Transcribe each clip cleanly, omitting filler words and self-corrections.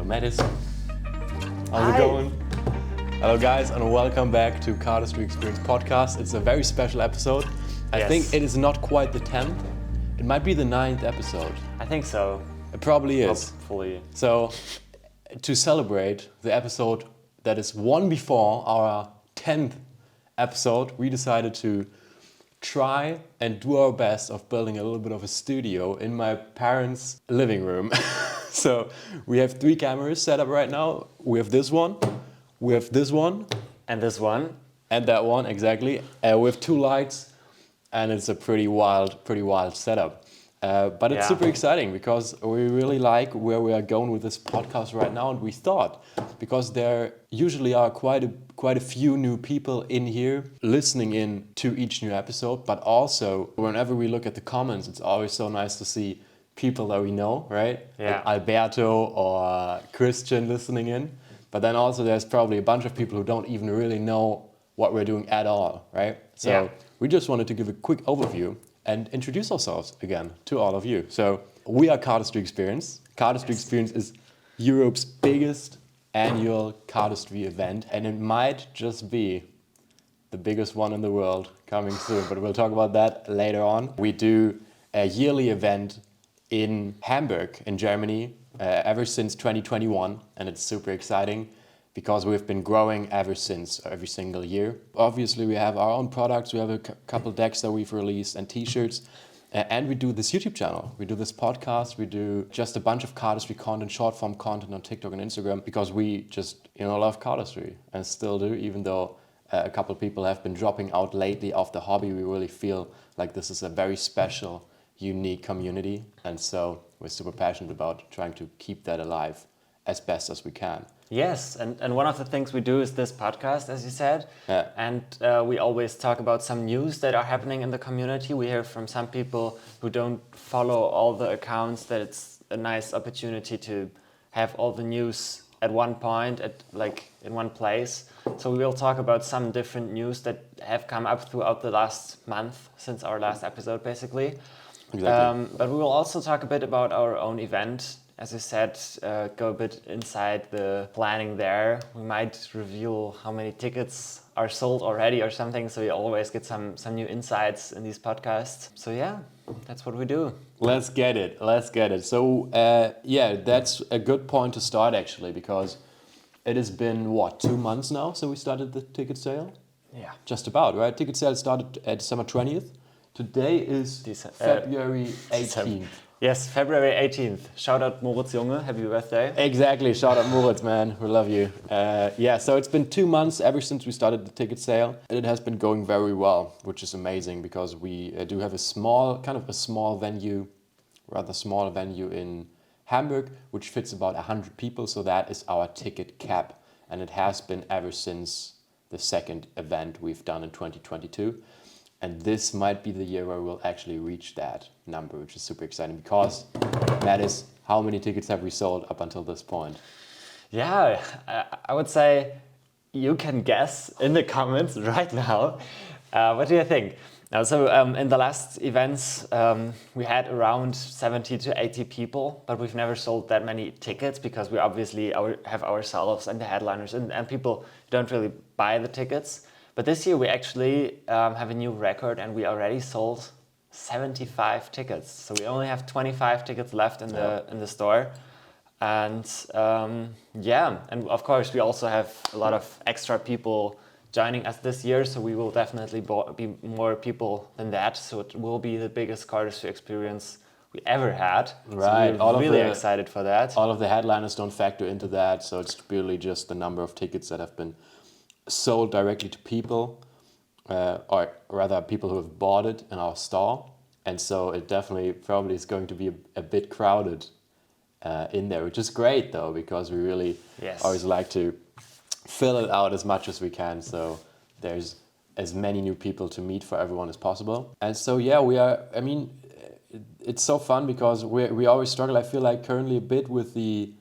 Mattis. How's it going? Hello guys, and welcome back to Cardistry Experience podcast. It's a very special episode. I think it is not quite the 10th. It might be the 9th episode. I think so. It probably is. Hopefully. So, to celebrate the episode that is one before our 10th episode, we decided to try and do our best of building a little bit of a studio in my parents' living room. So we have 3 cameras set up right now. We have this one, we have this one, and this one, and that one, exactly. We have 2 lights, and it's a pretty wild setup. But it's super exciting because we really like where we are going with this podcast right now, and we thought, because there usually are quite a few new people in here listening in to each new episode, but also whenever we look at the comments, it's always so nice to see people that we know, right? Yeah. Like Alberto or Christian listening in. But then also there's probably a bunch of people who don't even really know what we're doing at all, right? So we just wanted to give a quick overview and introduce ourselves again to all of you. So we are Cardistry Experience. Cardistry Experience is Europe's biggest annual cardistry event, and it might just be the biggest one in the world coming soon, but we'll talk about that later on. We do a yearly event in Hamburg in Germany ever since 2021, and it's super exciting because we've been growing ever since, every single year. Obviously we have our own products, we have a couple decks that we've released and t-shirts, and we do this YouTube channel, we do this podcast, we do just a bunch of cardistry content, short form content on TikTok and Instagram, because we just love cardistry and still do, even though a couple of people have been dropping out lately of the hobby. We really feel like this is a very special, unique community, and so we're super passionate about trying to keep that alive as best as we can. Yes, and one of the things we do is this podcast, as you said, and we always talk about some news that are happening in the community. We hear from some people who don't follow all the accounts that it's a nice opportunity to have all the news at one point, in one place. So we will talk about some different news that have come up throughout the last month since our last episode, basically. Exactly. But we will also talk a bit about our own event. As I said, go a bit inside the planning there. We might reveal how many tickets are sold already or something, so you always get some new insights in these podcasts. So yeah, that's what we do. Let's get it. So that's a good point to start actually, because it has been, 2 months now since we started the ticket sale? Yeah. Just about, right? Ticket sale started at December 20th. Today is February 18th. Yes, February 18th. Shout out Moritz Junge, happy birthday. Exactly, shout out Moritz, man, we love you. So it's been 2 months ever since we started the ticket sale. It has been going very well, which is amazing because we do have a small venue in Hamburg, which fits about 100 people. So that is our ticket cap, and it has been ever since the second event we've done in 2022. And this might be the year where we'll actually reach that number, which is super exciting because, Mattis, how many tickets have we sold up until this point? Yeah, I would say you can guess in the comments right now. What do you think? In the last events, we had around 70 to 80 people, but we've never sold that many tickets because we obviously have ourselves and the headliners and people don't really buy the tickets. But this year we actually have a new record, and we already sold 75 tickets. So we only have 25 tickets left in the store. And and of course we also have a lot of extra people joining us this year. So we will definitely be more people than that. So it will be the biggest cardistry experience we ever had. Right. So we're really excited for that. All of the headliners don't factor into that. So it's purely just the number of tickets that have been sold directly to people, or rather people who have bought it in our store. And so it definitely probably is going to be a bit crowded in there, which is great though, because we really always like to fill it out as much as we can, so there's as many new people to meet for everyone as possible. And so it's so fun because we always struggle, I feel like, currently a bit with the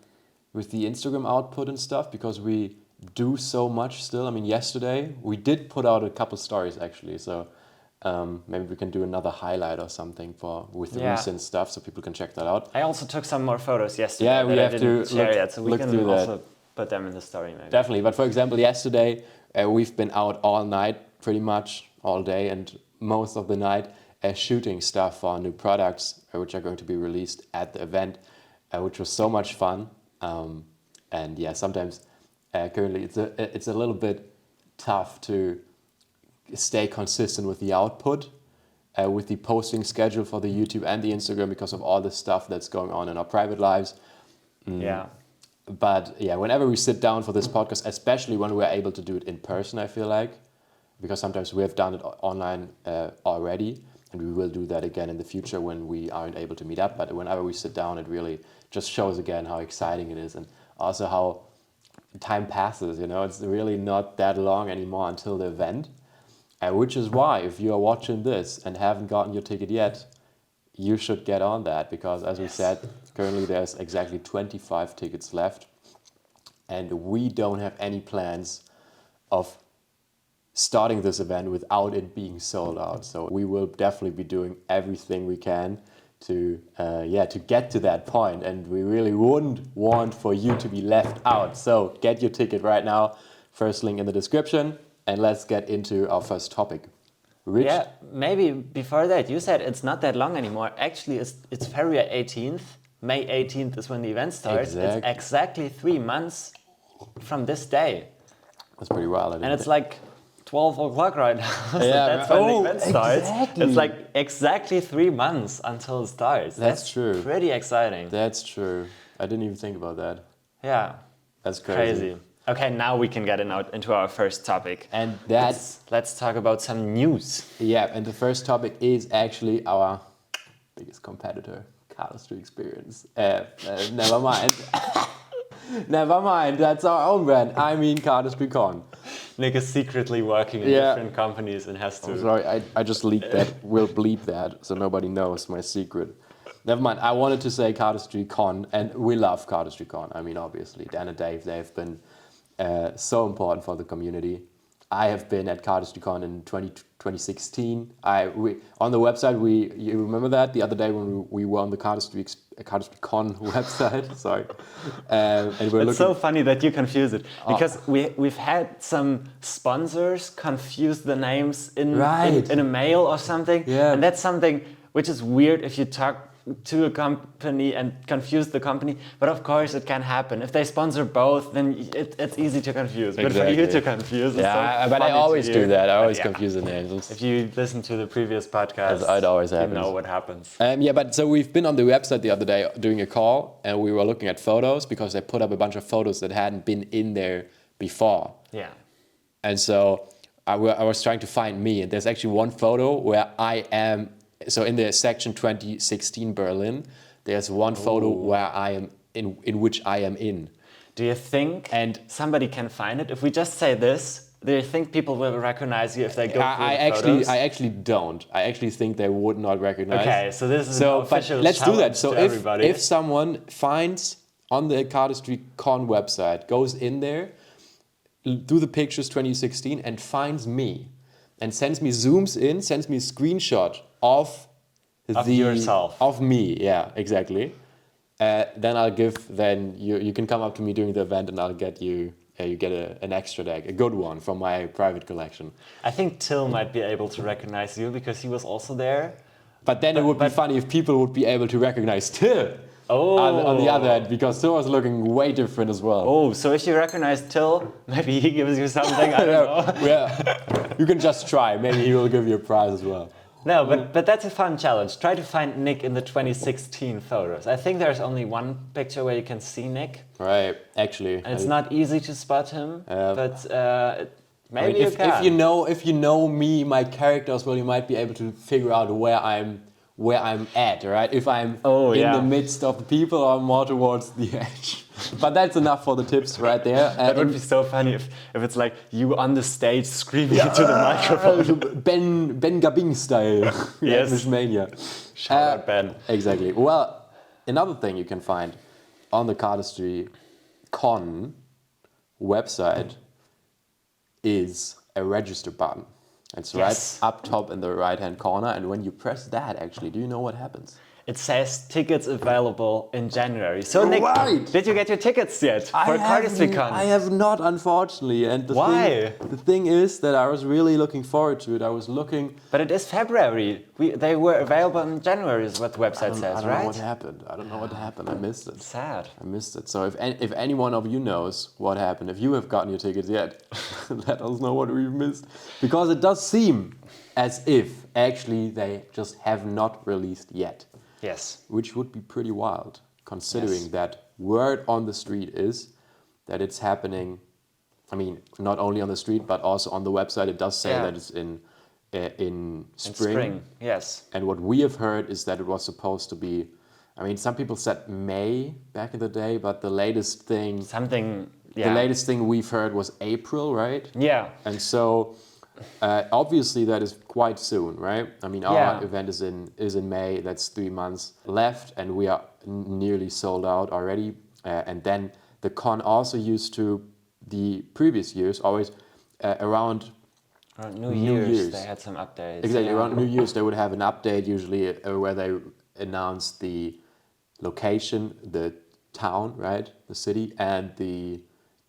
Instagram output and stuff, because we do so much still. Yesterday we did put out a couple stories actually, so Maybe we can do another highlight or something with the Yeah. recent stuff so people can check that out. I also took some more photos yesterday Yeah, we that I have didn't to share look- yet, so we look can through that. also put them in the story maybe. Definitely. But for example, yesterday we've been out all night, pretty much all day and most of the night shooting stuff for new products which are going to be released at the event, which was so much fun. And yeah, sometimes currently it's a little bit tough to stay consistent with the output, with the posting schedule for the YouTube and the Instagram because of all the stuff that's going on in our private lives. Yeah. But yeah, whenever we sit down for this podcast, especially when we're able to do it in person, I feel like, because sometimes we have done it online already, and we will do that again in the future when we aren't able to meet up. But whenever we sit down, it really just shows again how exciting it is, and also how time passes. You know, it's really not that long anymore until the event, which is why if you are watching this and haven't gotten your ticket yet, you should get on that, because as we said, currently there's exactly 25 tickets left, and we don't have any plans of starting this event without it being sold out. So we will definitely be doing everything we can to get to that point, and we really wouldn't want for you to be left out. So get your ticket right now, first link in the description, and let's get into our first topic. Rich? Yeah, maybe before that, you said it's not that long anymore. Actually, it's February 18th. May 18th is when the event starts. It's exactly 3 months from this day. That's pretty wild. And it's like 12 o'clock right now. So Yeah, that's when the event starts. exactly. It's like exactly 3 months until it starts. That's true. Pretty exciting. That's true. I didn't even think about that. Yeah. That's crazy. Okay, now we can get into our first topic. And that's... Let's talk about some news. Yeah, and the first topic is actually our biggest competitor, Cardistry Experience. Never mind. Never mind, that's our own brand. I mean Cardistry Con. Nick is secretly working in different companies and has to... I'm sorry, I just leaked that. We'll bleep that so nobody knows my secret. Never mind, I wanted to say Cardistry Con, and we love Cardistry Con. I mean, obviously, Dan and Dave, they've been so important for the community. I have been at Cardistry Con in 2016. On the website, you remember that the other day when we were on the Cardistry Con website. Sorry, and we're It's so funny that you confuse it, because we've had some sponsors confuse the names in a mail or something. Yeah. And that's something which is weird if you talk to a company and confuse the company, but of course it can happen. If they sponsor both, then it's easy to confuse. But for you to confuse, but I always do that. I always confuse the names. If you listen to the previous podcast, it always happens. You know what happens. But so we've been on the website the other day doing a call, and we were looking at photos because they put up a bunch of photos that hadn't been in there before. Yeah. And so I was trying to find me, and there's actually one photo where I am. So in the section 2016 Berlin, there's one photo where I am in which I am in. Do you think somebody can find it? If we just say this, do you think people will recognize you if they go through the photos? I actually don't. I actually think they would not recognize. Okay, so this is an official let's do that. So everybody. if someone finds on the Cardistry Con website, goes in there, do the pictures 2016 and finds me, and sends me a screenshot of yourself. Of me, yeah, exactly. Then you can come up to me during the event, and I'll get you get an extra deck, a good one from my private collection. I think Till might be able to recognize you because he was also there. But then it would be funny if people would be able to recognize Till. On the other end, because Till was looking way different as well. Oh, so if you recognize Till, maybe he gives you something, I don't know. Yeah, you can just try. Maybe he will give you a prize as well. No, but that's a fun challenge. Try to find Nick in the 2016 photos. I think there's only one picture where you can see Nick. Right, actually. And it's not easy to spot him, but maybe you can. If you know me, my character as well, you might be able to figure out where I'm at, right? If I'm in the midst of the people or more towards the edge. But that's enough for the tips right there. That would be so funny if it's like you on the stage screaming into the microphone. Ben Gabing style. Yes. Mania. Shout out Ben. Exactly. Well, another thing you can find on the Cardistry Con website is a register button. It's Yes. right up top in the right-hand corner. And when you press that, actually, do you know what happens? It says tickets available in January. So Nick, Right. did you get your tickets yet for Cardistry Con? I have not, unfortunately. And Why? The thing is that I was really looking forward to it. I was looking. But it is February. They were available in January, is what the website says, I don't right? know what happened. I don't know what happened. I missed it. Sad. I missed it. So if any one of you knows what happened, if you have gotten your tickets yet, let us know what we missed. Because it does seem as if actually they just have not released yet. Yes. Which would be pretty wild, considering Yes. that word on the street is that it's happening. I mean, not only on the street, but also on the website. It does say Yeah. that it's in spring. In spring, yes. And what we have heard is that it was supposed to be. I mean, some people said May back in the day, but the latest thing, Something, yeah. the latest thing we've heard was April, right? Yeah. And so, obviously, that is quite soon, right? I mean, our Yeah. event is in May. That's 3 months left, and we are nearly sold out already. And then the con also used to the previous years always around Around New New Year's, Year's. they had some updates. exactly yeah. around New Year's they would have an update usually where they announce the location, the town, right, the city, and the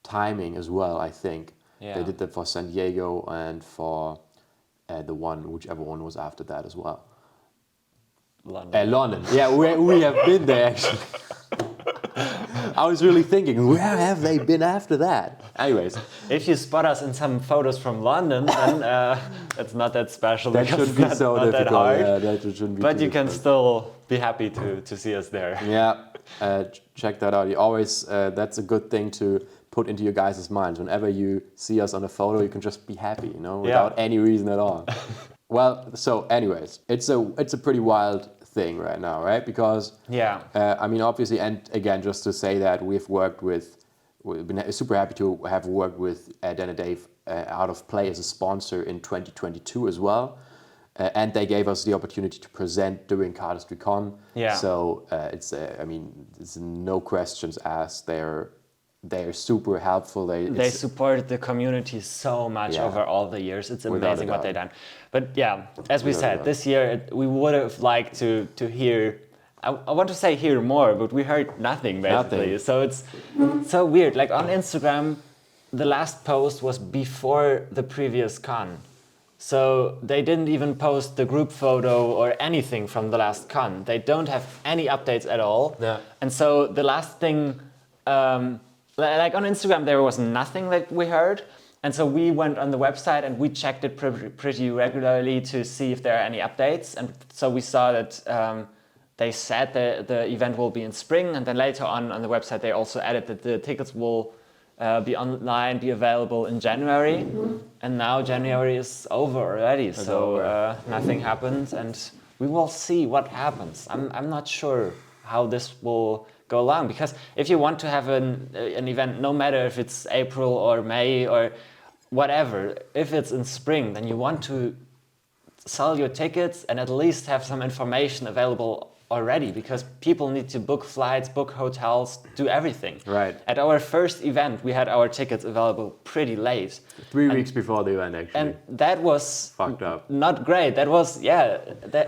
timing as well. I think Yeah. they did that for San Diego and for whichever one was after that as well. London. London. Yeah, we have been there actually. I was really thinking, where have they been after that? Anyways, If you spot us in some photos from London, then it's not that special. that because shouldn't be it's so not that difficult. hard. Yeah, that shouldn't be. But too you can difficult. still be happy to see us there. Yeah, check that out. You always that's a good thing to put into your guys' minds. Whenever you see us on a photo, you can just be happy, you know, without any reason at all. Well, so anyways, it's a pretty wild thing right now, right? Because Yeah. I mean, obviously, and again, just to say that we've been super happy to have worked with Dan and Dave Out of Play as a sponsor in 2022 as well. And they gave us the opportunity to present during Cardistry Con. Yeah. So I mean, it's no questions asked. They're super helpful. They supported the community so much Yeah. over all the years. It's Without a amazing what doubt. they've done. But yeah, as we Without a said, doubt. this year we would have liked to hear. I want to say hear more, but we heard nothing basically. Nothing. So it's so weird. Like on Instagram, the last post was before the previous con. So they didn't even post the group photo or anything from the last con. They don't have any updates at all. Yeah. And so the last thing, like on Instagram, there was nothing that we heard. And so we went on the website and we checked it pretty regularly to see if there are any updates. And so we saw that they said the event will be in spring. And then later on the website, they also added that the tickets will be online, be available in January. And now January is over already. So nothing happens. And we will see what happens. I'm not sure how this will go along, because if you want to have an event, no matter if it's April or May or whatever, if it's in spring, then you want to sell your tickets and at least have some information available already, because people need to book flights, book hotels, do everything. Right. At our first event, we had our tickets available pretty late. 3 weeks before the event, actually. And that was Fucked up. not great. That was, yeah.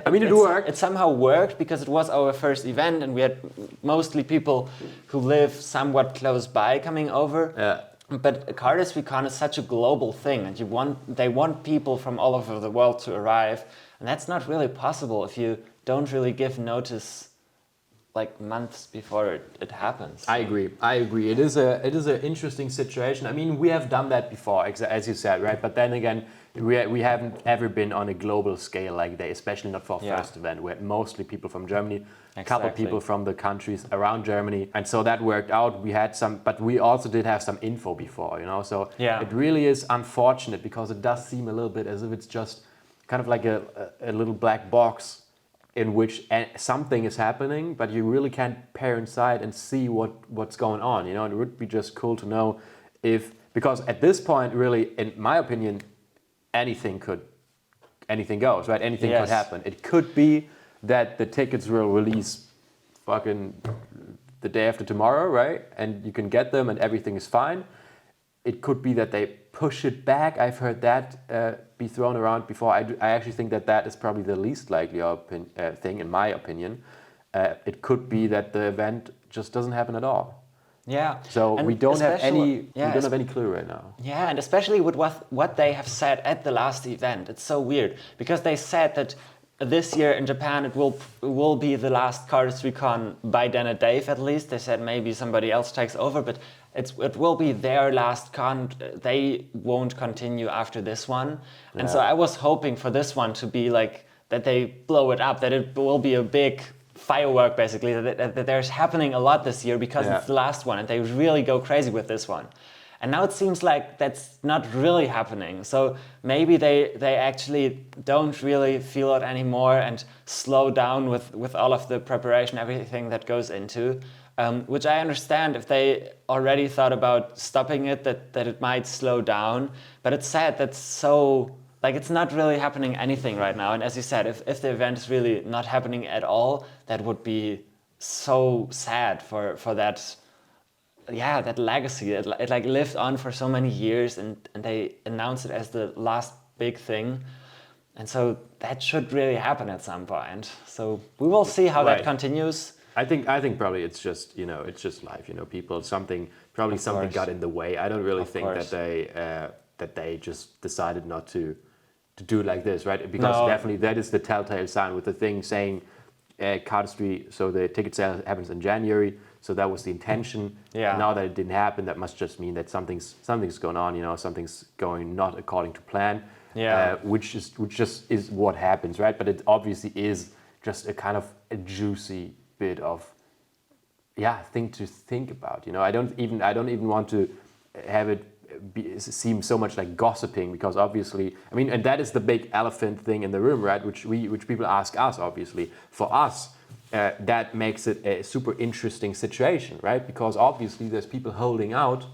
I mean, it worked. It somehow worked because it was our first event and we had mostly people who live somewhat close by coming over. Yeah. But Cardistry Con is such a global thing, and they want people from all over the world to arrive, and that's not really possible if you don't really give notice like months before it happens. I agree. It is an interesting situation. I mean, we have done that before, as you said, right? But then again, we haven't ever been on a global scale like that, especially not for our first event. We had mostly people from Germany, a couple people from the countries around Germany, and so that worked out. We had some, but we also did have some info before, you know. So it really is unfortunate, because it does seem a little bit as if it's just kind of like a little black box in which something is happening, but you really can't peer inside and see what's going on. You know, it would be just cool to know because at this point, really, in my opinion, anything goes, right? Anything could happen. It could be that the tickets will release fucking the day after tomorrow, right? And you can get them and everything is fine. It could be that they push it back. I've heard that be thrown around before. I actually think that is probably the least likely thing, in my opinion. It could be that the event just doesn't happen at all. Yeah. So and we don't have any clue right now. Yeah, and especially with what they have said at the last event, it's so weird because they said that this year in Japan it will be the last Cardistry Con by Dan and Dave at least. They said maybe somebody else takes over, but it will be their last con. They won't continue after this one, and so I was hoping for this one to be like that they blow it up, that it will be a big firework basically, that there's happening a lot this year because it's the last one and they really go crazy with this one. And now it seems like that's not really happening. So maybe they actually don't really feel it anymore and slow down with all of the preparation, everything that goes into, which I understand if they already thought about stopping it, that it might slow down. But it's sad that's so, like it's not really happening anything right now. And as you said, if the event is really not happening at all, that would be so sad for that. Yeah, that legacy, it like lived on for so many years, and they announced it as the last big thing, and so that should really happen at some point. So we will see how that continues. I think probably it's just life. People something got in the way. I don't really think that they just decided not to do it like this, right? Because definitely that is the telltale sign with the thing saying Cardistry. So the ticket sale happens in January. So that was the intention. Yeah. Now that it didn't happen, that must just mean that something's going on. Something's going not according to plan. Yeah. Which just is what happens, right? But it obviously is just a kind of a juicy bit of thing to think about. I don't even want to have it seem so much like gossiping, because obviously, and that is the big elephant thing in the room, right? Which people ask us, obviously. For us, that makes it a super interesting situation, right? Because obviously there's people holding out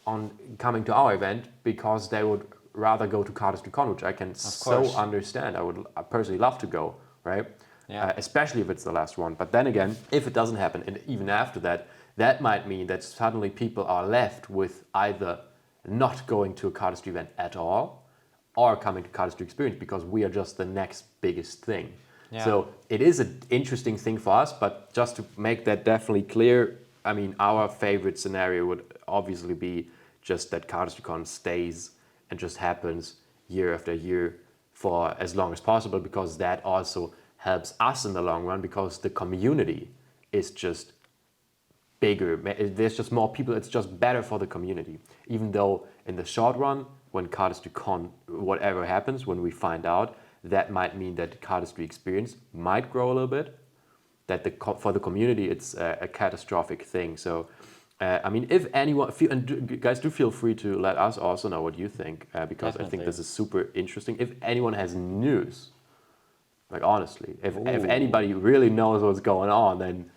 on coming to our event because they would rather go to Cardistry Con, which I can so understand. I would personally love to go, right? Yeah. Especially if it's the last one. But then again, if it doesn't happen, and even after that, that might mean that suddenly people are left with either not going to a Cardistry event at all or coming to Cardistry Experience because we are just the next biggest thing. Yeah. So it is an interesting thing for us, but just to make that definitely clear, our favorite scenario would obviously be just that Cardistry Con stays and just happens year after year for as long as possible, because that also helps us in the long run, because the community is just bigger. There's just more people. It's just better for the community. Even though in the short run, when Cardistry Con, whatever happens, when we find out, that might mean that the Cardistry experience might grow a little bit. That for the community, it's a catastrophic thing. So, if anyone, guys, do feel free to let us also know what you think, because Definitely. I think this is super interesting. If anyone has news, like honestly, if anybody really knows what's going on, then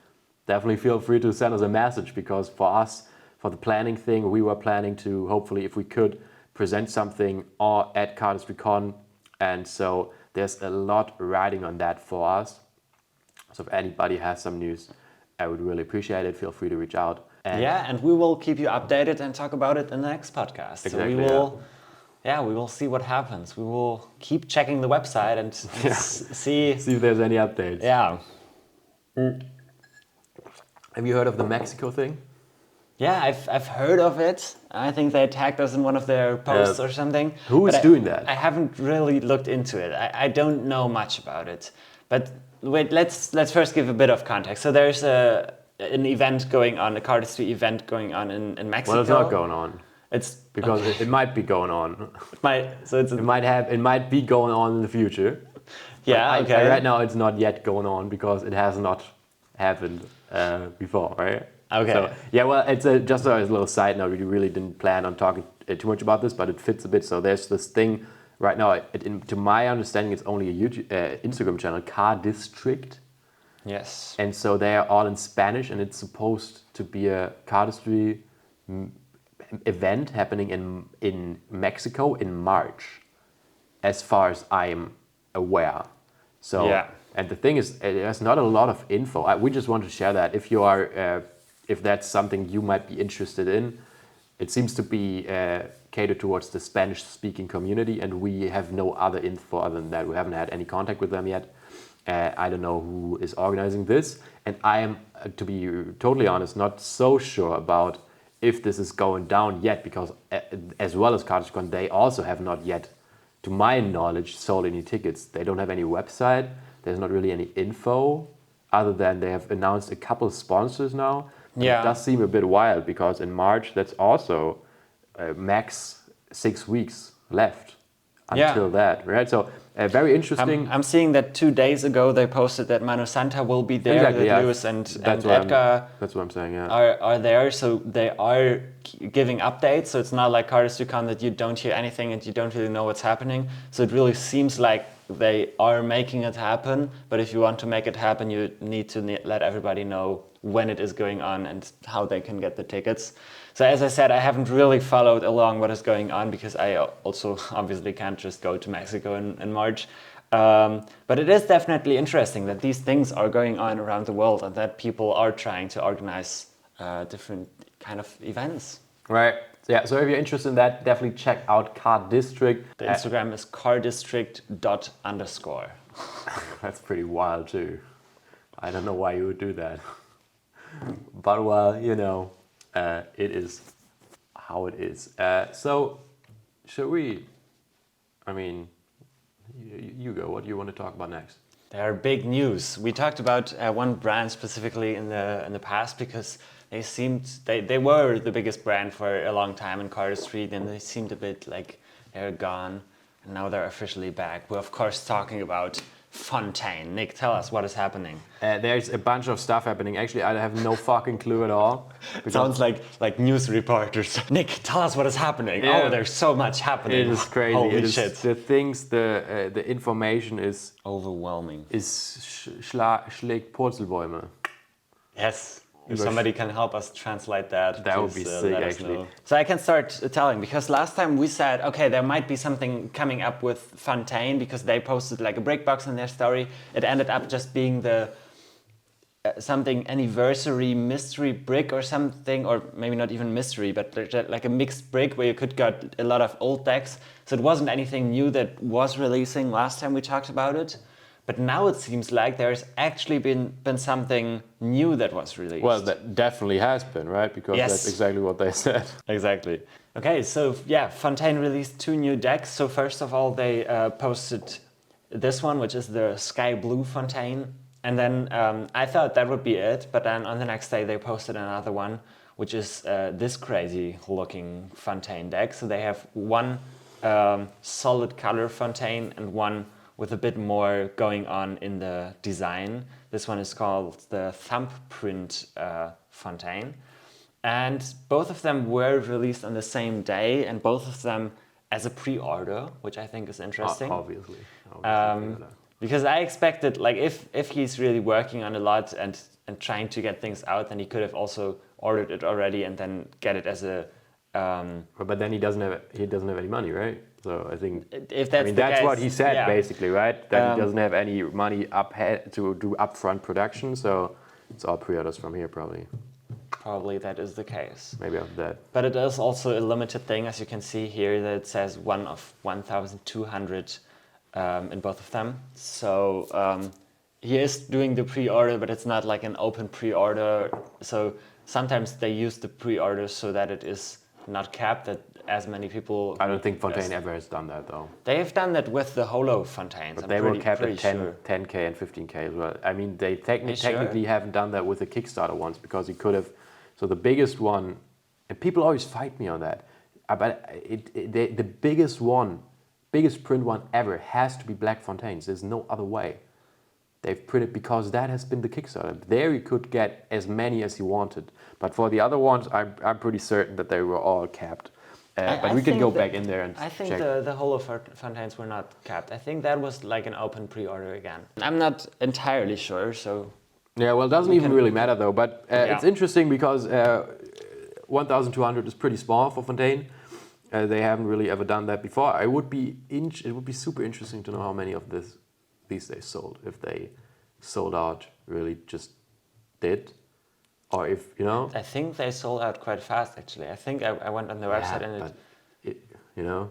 definitely feel free to send us a message, because for us, for the planning thing, we were planning to hopefully, if we could, present something at Cardistry Con. And so there's a lot riding on that for us. So if anybody has some news, I would really appreciate it. Feel free to reach out. And we will keep you updated and talk about it in the next podcast. Exactly, so we will see what happens. We will keep checking the website and see if there's any updates. Yeah. Have you heard of the Mexico thing? Yeah, I've heard of it. I think they tagged us in one of their posts or something. Who is doing that? I haven't really looked into it. I don't know much about it. But wait, let's first give a bit of context. So there's an event going on, a Cardistry event going on in Mexico. Well, it's not going on. It's because it might be going on. It might be going on in the future. Yeah. Okay. Right now, it's not yet going on because it has not happened before, right? Okay. So, it's just a little side note. We really didn't plan on talking too much about this, but it fits a bit. So there's this thing right now. To my understanding, it's only a YouTube, Instagram channel, Cardistry. Yes. And so they are all in Spanish, and it's supposed to be a Cardistry event happening in Mexico in March, as far as I am aware. So, and the thing is, there's not a lot of info. We just want to share that if you are, if that's something you might be interested in, it seems to be catered towards the Spanish-speaking community, and we have no other info other than that. We haven't had any contact with them yet. I don't know who is organizing this, and I am, to be totally honest, not so sure about if this is going down yet, because as well as Cardistry Con, they also have not yet, to my knowledge, sold any tickets. They don't have any website. There's not really any info, other than they have announced a couple of sponsors now. Yeah. It does seem a bit wild, because in March, that's also max 6 weeks left until that, right? So very interesting. I'm seeing that 2 days ago they posted that Manu Santa will be there, Exactly, that yeah. Lewis and That's what Edgar that's what I'm saying, yeah. are there, so they are giving updates, so it's not like Cardistry Con that you don't hear anything and you don't really know what's happening. So it really seems like they are making it happen, but if you want to make it happen, you need to let everybody know when it is going on and how they can get the tickets. So as I said, I haven't really followed along what is going on, because I also obviously can't just go to Mexico in March. But it is definitely interesting that these things are going on around the world and that people are trying to organize different kind of events. Right. Yeah, so if you're interested in that, definitely check out Card District. The Instagram is carddistrict._. That's pretty wild too. I don't know why you would do that. But well, you know, it is how it is. So, should we, I mean, you go, what do you want to talk about next? There are big news. We talked about one brand specifically in the past, because they were the biggest brand for a long time in Cardistry, and they seemed a bit like they're gone, and now they're officially back. We're of course talking about Fontaine. Nick, tell us what is happening. There's a bunch of stuff happening. Actually, I have no fucking clue at all. Sounds like news reporters. Nick, tell us what is happening. Yeah. Oh, there's so much happening. It is crazy. Holy shit. The things, the information is Overwhelming. schlägt Purzelbäume. Yes. If somebody can help us translate that, that would be please, sick, let us actually. know. So I can start telling, because last time we said, okay, there might be something coming up with Fontaine, because they posted like a brick box in their story. It ended up just being the something anniversary mystery brick or something, or maybe not even mystery, but like a mixed brick where you could get a lot of old decks. So it wasn't anything new that was releasing last time we talked about it. But now it seems like there's actually been something new that was released. Well, that definitely has been, right? Because Yes. that's exactly what they said. Exactly. Okay, so yeah, Fontaine released 2 new decks. So first of all, they posted this one, which is the Sky Blue Fontaine. And then I thought that would be it. But then on the next day, they posted another one, which is this crazy looking Fontaine deck. So they have one solid color Fontaine and one with a bit more going on in the design. This one is called the Thumbprint Fontaine. And both of them were released on the same day, and both of them as a pre-order, which I think is interesting. Obviously. Because I expected, like, if he's really working on a lot and trying to get things out, then he could have also ordered it already and then get it as a... But then he doesn't have any money, right? So I think if that's that's case, what he said, yeah. basically, right? That he doesn't have any money to do upfront production, so it's all pre-orders from here, probably. Probably that is the case. Maybe after that. But it is also a limited thing, as you can see here, that it says 1 of 1,200 in both of them. So he is doing the pre-order, but it's not like an open pre-order. So sometimes they use the pre-orders so that it is not capped, that as many people... I don't think Fontaine ever has done that, though. They have done that with the Holo Fontaines. But they were capped at 10K and 15K as well. I mean, they technically haven't done that with the Kickstarter ones, because you could have... So the biggest one, and people always fight me on that, but the biggest print one ever has to be Black Fontaines. There's no other way. They've printed, because that has been the Kickstarter. There you could get as many as you wanted. But for the other ones, I'm pretty certain that they were all capped. But we can go back in there and check. I think the Holo Fontaines were not capped. I think that was like an open pre-order again. I'm not entirely sure, so... Yeah, well, it doesn't even really matter, though. But it's interesting because 1,200 is pretty small for Fontaine. They haven't really ever done that before. It would be super interesting to know how many of these they sold, if they sold out really just did. or if you know. I think they sold out quite fast, actually. I think I went on the website and but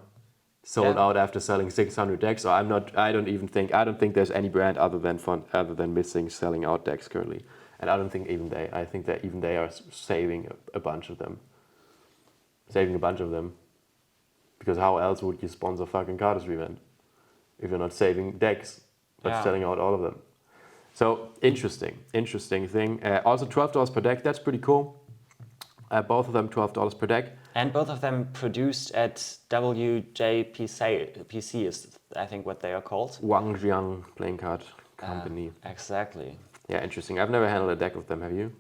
sold out after selling 600 decks. So I don't think there's any brand other than Missing selling out decks currently. And I don't think even they. I think that even they are saving a bunch of them. Because how else would you sponsor fucking Cardistry event if you're not saving decks but selling out all of them? So interesting thing. Also $12 per deck. That's pretty cool. Both of them $12 per deck. And both of them produced at WJPC is I think what they are called. Wangjiang Playing Card Company. Exactly. Yeah, interesting. I've never handled a deck of them. Have you?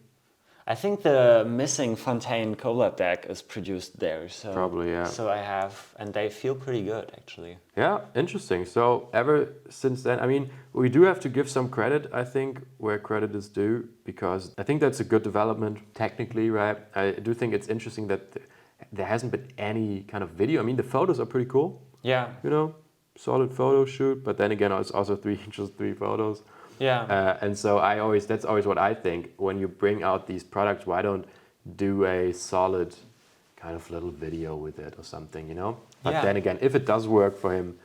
I think the Missing Fontaine collab deck is produced there. So probably, yeah. So I have, and they feel pretty good actually. Yeah, interesting. So ever since then, I mean, we do have to give some credit, I think, where credit is due, because I think that's a good development technically, right? I do think it's interesting that there hasn't been any kind of video. I mean, the photos are pretty cool. Yeah. You know, solid photo shoot, but then again, it's also 3 inches, 3 photos. Yeah. And so that's always what I think. When you bring out these products, why don't do a solid kind of little video with it or something, you know? But then again, if it does work for him,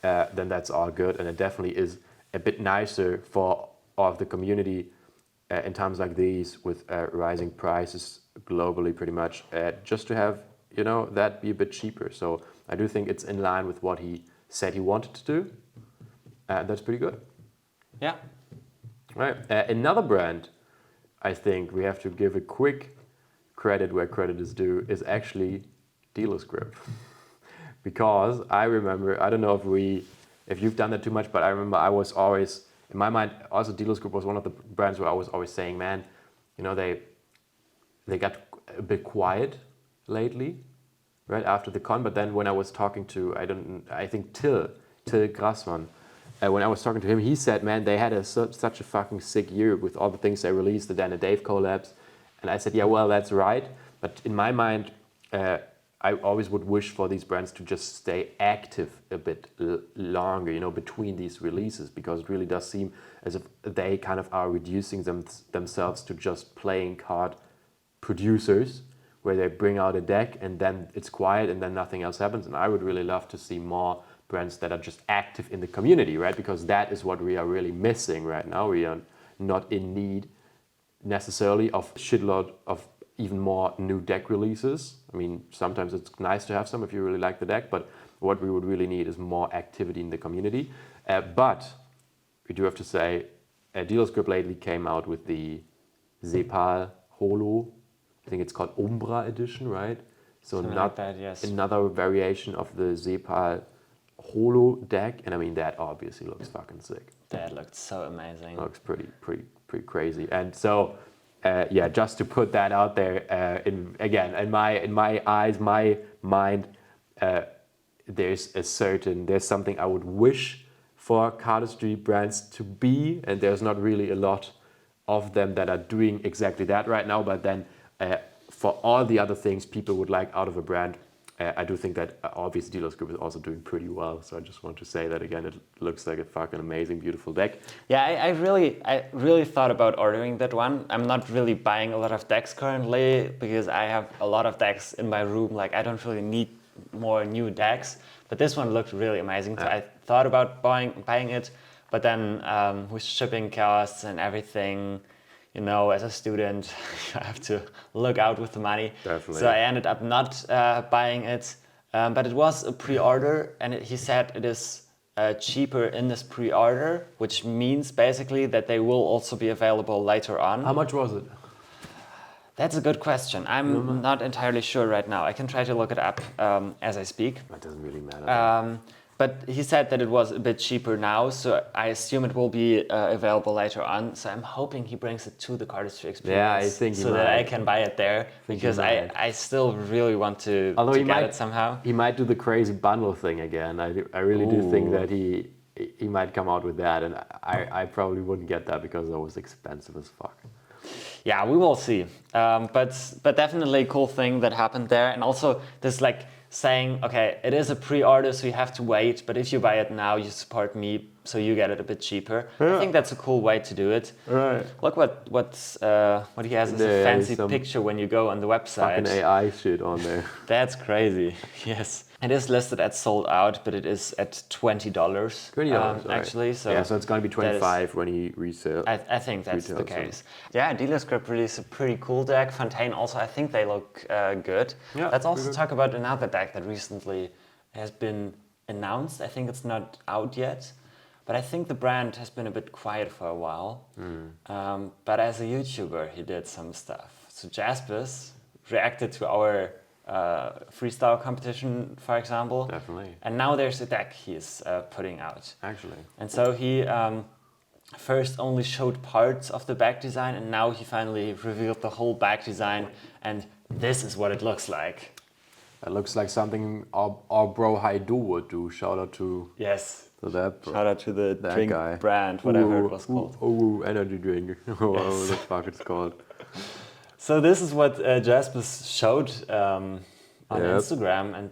then that's all good. And it definitely is a bit nicer for all of the community in times like these with rising prices globally pretty much, just to have, you know, that be a bit cheaper. So I do think it's in line with what he said he wanted to do. That's pretty good. Yeah. Right. Another brand, I think we have to give a quick credit where credit is due, is actually Dealersgrip. Because I remember, I don't know if you've done that too much, but I remember I was always, in my mind, also Dealersgrip was one of the brands where I was always saying, man, you know, they got a bit quiet lately, right after the con. But then when I was talking to, I think Till Grassmann, when I was talking to him, he said, man, they had such a fucking sick year with all the things they released, the Dan and Dave collabs. And I said, yeah, well, that's right. But in my mind, I always would wish for these brands to just stay active a bit longer, you know, between these releases, because it really does seem as if they kind of are reducing themselves to just playing card producers, where they bring out a deck and then it's quiet and then nothing else happens. And I would really love to see more brands that are just active in the community, right? Because that is what we are really missing right now. We are not in need necessarily of a shitload of even more new deck releases. I mean, sometimes it's nice to have some if you really like the deck, but what we would really need is more activity in the community. But we do have to say, Dealersgrip lately came out with the Zepal Holo. I think it's called Umbra Edition, right? So another variation of the Zepal Holo deck, and I mean that obviously looks fucking sick. That looked so amazing. Looks pretty crazy. And so, just to put that out there, in my eyes, my mind, there's something I would wish for Cardistry brands to be, and there's not really a lot of them that are doing exactly that right now. But then, for all the other things people would like out of a brand, I do think that obviously Dealersgrip is also doing pretty well. So I just want to say that again. It looks like a fucking amazing, beautiful deck. Yeah, I really thought about ordering that one. I'm not really buying a lot of decks currently because I have a lot of decks in my room. Like I don't really need more new decks. But this one looked really amazing. So I thought about buying it, but then with shipping costs and everything, you know, as a student, you have to look out with the money. Definitely. So I ended up not buying it, but it was a pre-order, and he said it is cheaper in this pre-order, which means basically that they will also be available later on. How much was it? That's a good question. I'm not entirely sure right now. I can try to look it up as I speak. That doesn't really matter. But he said that it was a bit cheaper now, so I assume it will be available later on. So I'm hoping he brings it to the Cardistry experience. Yeah, I think so that I can buy it there, because I still really want to get it somehow. He might do the crazy bundle thing again. I really do think that he might come out with that, and I probably wouldn't get that because it was expensive as fuck. Yeah, we will see. But definitely a cool thing that happened there, and also this like saying, okay, it is a pre-order, so you have to wait, but if you buy it now, you support me. so you get it a bit cheaper. Yeah. I think that's a cool way to do it. Right. Look what he has as a fancy picture when you go on the website. Fucking AI shit on there. That's crazy. Yes. It is listed at sold out, but it is at $20. $20, actually. So yeah, so it's going to be 25 when he resell. I think that's the retail, case. Yeah, Dealersgrip released a pretty cool deck. Fontaine also, I think they look good. Yeah, Let's also good. talk about another deck that recently has been announced. I think it's not out yet, but I think the brand has been a bit quiet for a while. But as a YouTuber, he did some stuff. So Jaspers reacted to our freestyle competition, for example. Definitely. And now there's a deck he's putting out. Actually. And so he first only showed parts of the back design, and now he finally revealed the whole back design, and this is what it looks like. It looks like something our bro Haidu would do. Shout out to that bro. Shout out to the that drink guy. brand, whatever it was called. Energy drink. Whatever the fuck it's called. So this is what Jaspers showed on Instagram, and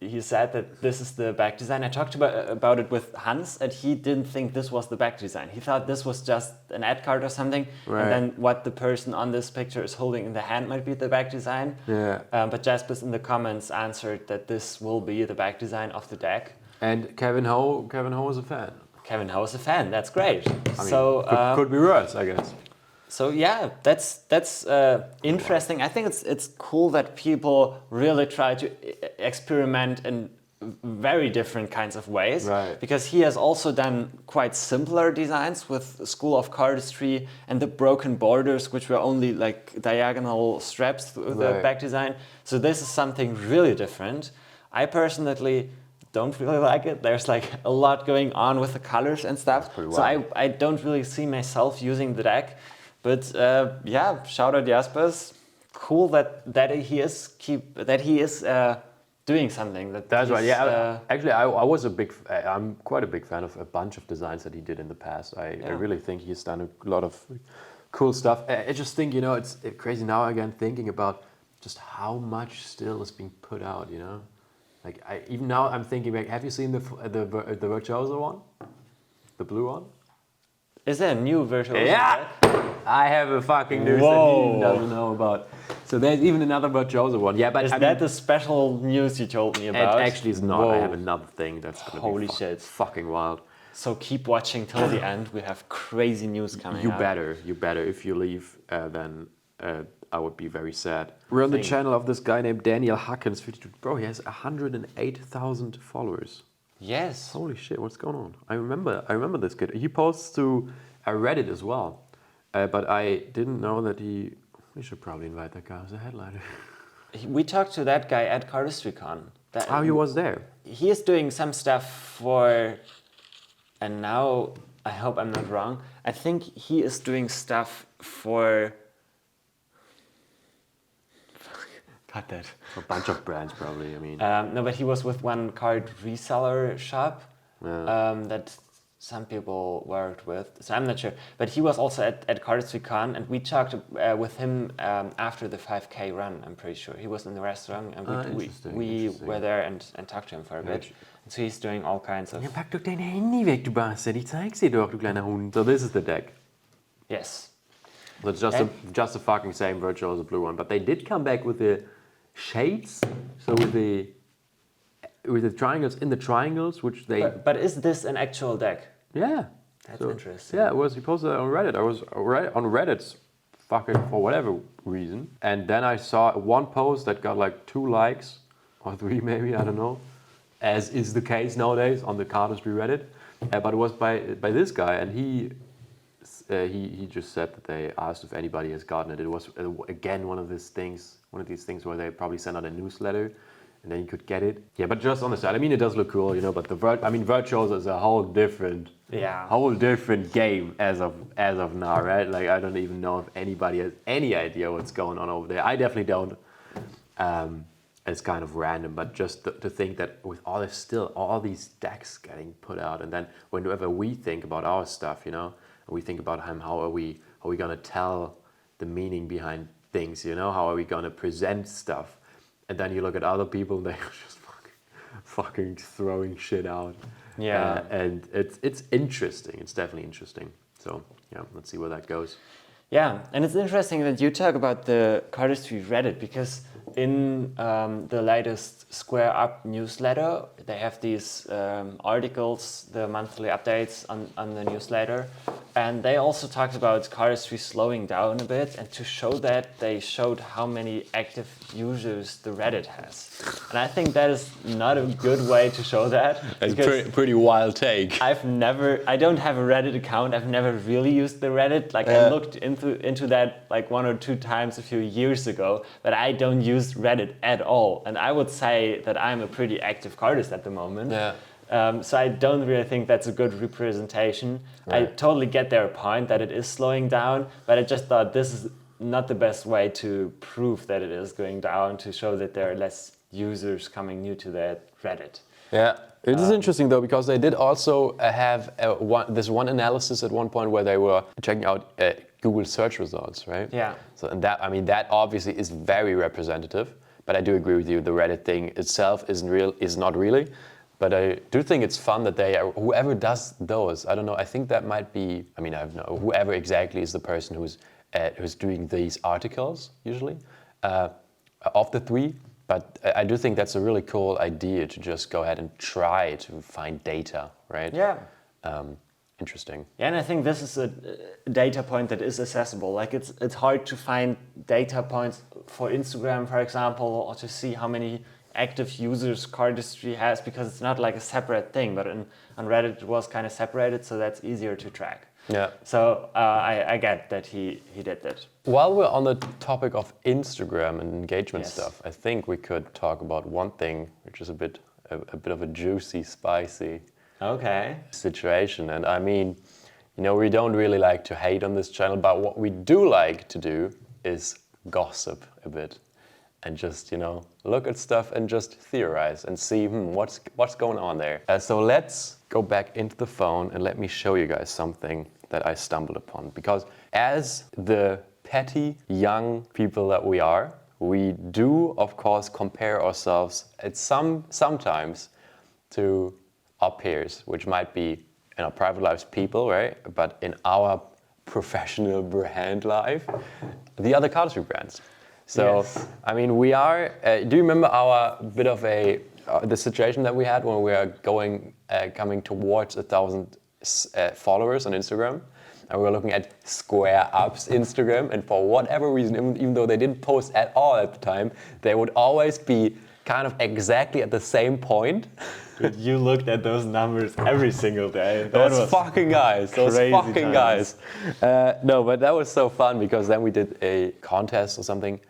he said that this is the back design. I talked about it with Hans, and he didn't think this was the back design. He thought this was just an ad card or something, and then what the person on this picture is holding in the hand might be the back design. Yeah. But Jaspers in the comments answered that this will be the back design of the deck. And Kevin Ho is a fan. Kevin Ho is a fan. That's great. I mean, could be worse, I guess. So yeah, that's interesting. I think it's cool that people really try to experiment in very different kinds of ways. Right. Because he has also done quite simpler designs with School of Cardistry and the broken borders, which were only like diagonal straps through the back design. So this is something really different. I personally don't really like it. There's like a lot going on with the colors and stuff. So I don't really see myself using the deck. But yeah, shout out Jaspers. Cool that he is doing something. That's right. Yeah, actually, I'm quite a big fan of a bunch of designs that he did in the past. I really think he's done a lot of cool stuff. I just think it's crazy now again thinking about just how much still is being put out. Like even now I'm thinking like, have you seen the Virtuoso one, the blue one? Is there a new Virtuoso? Yeah. I have a fucking news that he doesn't know about. So there's even another Virtuoso one. Yeah, but is that the special news you told me about? It actually is not. Whoa. I have another thing that's gonna be fucking wild. So keep watching till the end. We have crazy news coming. You better. If you leave, then I would be very sad. We're on the channel of this guy named Daniel Huckins. Bro, he has 108,000 followers. Yes. Holy shit! What's going on? I remember this kid. He posts to Reddit as well. But I didn't know that we should probably invite that guy as a headliner. We talked to that guy at Cardistry Con. He was there. He is doing some stuff for, and now I hope I'm not wrong, I think he is doing stuff for, got that. A bunch of brands probably, I mean. No, but he was with one card reseller shop that some people worked with, so I'm not sure. But he was also at Cardistry Con, and we talked with him after the 5K run, I'm pretty sure. He was in the restaurant, and we were there and talked to him for a bit. And so he's doing all kinds of... Ja, pack doch dein Handy weg, du Bastard. Ich zeig's dir doch, du kleiner Hund. So this is the deck. Yes. So it's just the fucking same Virtuoso blue one. But they did come back with the shades, so with the triangles in the triangles, which they... But is this an actual deck? Yeah. That's interesting. Yeah, it was. He posted it on Reddit. I was on Reddit fucking for whatever reason. And then I saw one post that got like 2 likes, or 3 maybe, I don't know, as is the case nowadays on the Cardistry Reddit. But it was by this guy, and he just said that they asked if anybody has gotten it. It was, again, one of these things where they probably send out a newsletter, and then you could get it. Yeah, but just on the side, I mean, it does look cool, but Virtuoso is a whole different game as of now, right? Like, I don't even know if anybody has any idea what's going on over there. I definitely don't. It's kind of random, but just to think that with all these decks getting put out, and then whenever we think about our stuff, we think about how are we gonna tell the meaning behind things, how are we gonna present stuff? And then you look at other people and they're just fucking throwing shit out. Yeah. And it's interesting. It's definitely interesting. So yeah, let's see where that goes. Yeah, and it's interesting that you talk about the Cardistry Reddit, because in the latest Square Up newsletter, they have these articles, the monthly updates on the newsletter, and they also talked about Cardistry slowing down a bit, and to show that, they showed how many active users the Reddit has. And I think that is not a good way to show that. It's a pretty wild take. I don't have a Reddit account. I've never really used the Reddit. Like I looked into that like 1 or 2 times a few years ago, but I don't use Reddit at all. And I would say that I'm a pretty active cardist at the moment. Yeah. So I don't really think that's a good representation. Right. I totally get their point that it is slowing down, but I just thought this is not the best way to prove that it is going down, to show that there are less users coming new to that Reddit. Yeah, it is interesting though, because they did also have this one analysis at one point where they were checking out Google search results, right? Yeah. So and that obviously is very representative. But I do agree with you. The Reddit thing itself is not really. But I do think it's fun that whoever does those, I don't know. I think that might be. I mean, I don't know. Whoever exactly is the person who's doing these articles usually of the 3. But I do think that's a really cool idea to just go ahead and try to find data, right? Yeah. Interesting. Yeah, and I think this is a data point that is accessible. Like it's hard to find data points for Instagram, for example, or to see how many active users Cardistry has, because it's not like a separate thing. But on Reddit it was kind of separated, so that's easier to track. Yeah. So I get that he did that. While we're on the topic of Instagram and engagement Yes. stuff, I think we could talk about one thing, which is a bit of a juicy, spicy Okay. situation. And I mean, we don't really like to hate on this channel, but what we do like to do is gossip a bit and just, look at stuff and just theorize and see what's going on there. So let's go back into the phone and let me show you guys something that I stumbled upon. Because as the petty young people that we are, we do, of course, compare ourselves sometimes to our peers, which might be in our private lives people, right? But in our professional brand life, the other cardistry brands. So, Yes. I mean, we are. Do you remember our bit of the situation that we had when we were coming towards 1,000 followers on Instagram? And we were looking at Square Up's Instagram, and for whatever reason, even though they didn't post at all at the time, they would always be kind of exactly at the same point. Dude, you looked at those numbers every single day. Those fucking guys. No, but that was so fun, because then we did a contest or something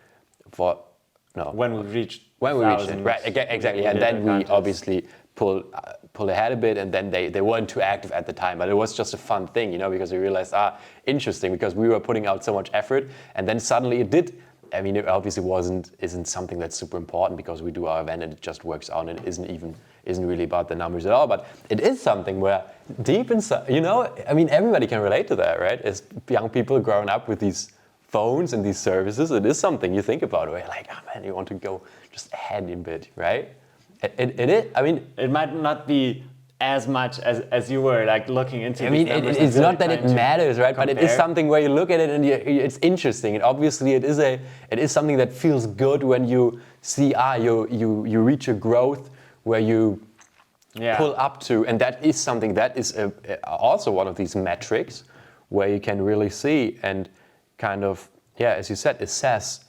When we reached it, right? Exactly. And then we obviously pulled ahead a bit, and then they weren't too active at the time, but it was just a fun thing, because we realized, interesting, because we were putting out so much effort, and then suddenly it did. I mean, it obviously isn't something that's super important, because we do our event and it just works out, and it isn't really about the numbers at all. But it is something where deep inside, I mean, everybody can relate to that, right? As young people growing up with these phones and these services, it is something you think about, where you're like, man, you want to go just ahead a bit, right? It is. I mean, it might not be as much as you were like looking into. I mean, it's not that it matters, right? But it is something where you look at it and it's interesting. And obviously, it is something that feels good when you see you reach a growth where you pull up to, and that is something that is also one of these metrics where you can really see and kind of, as you said, assess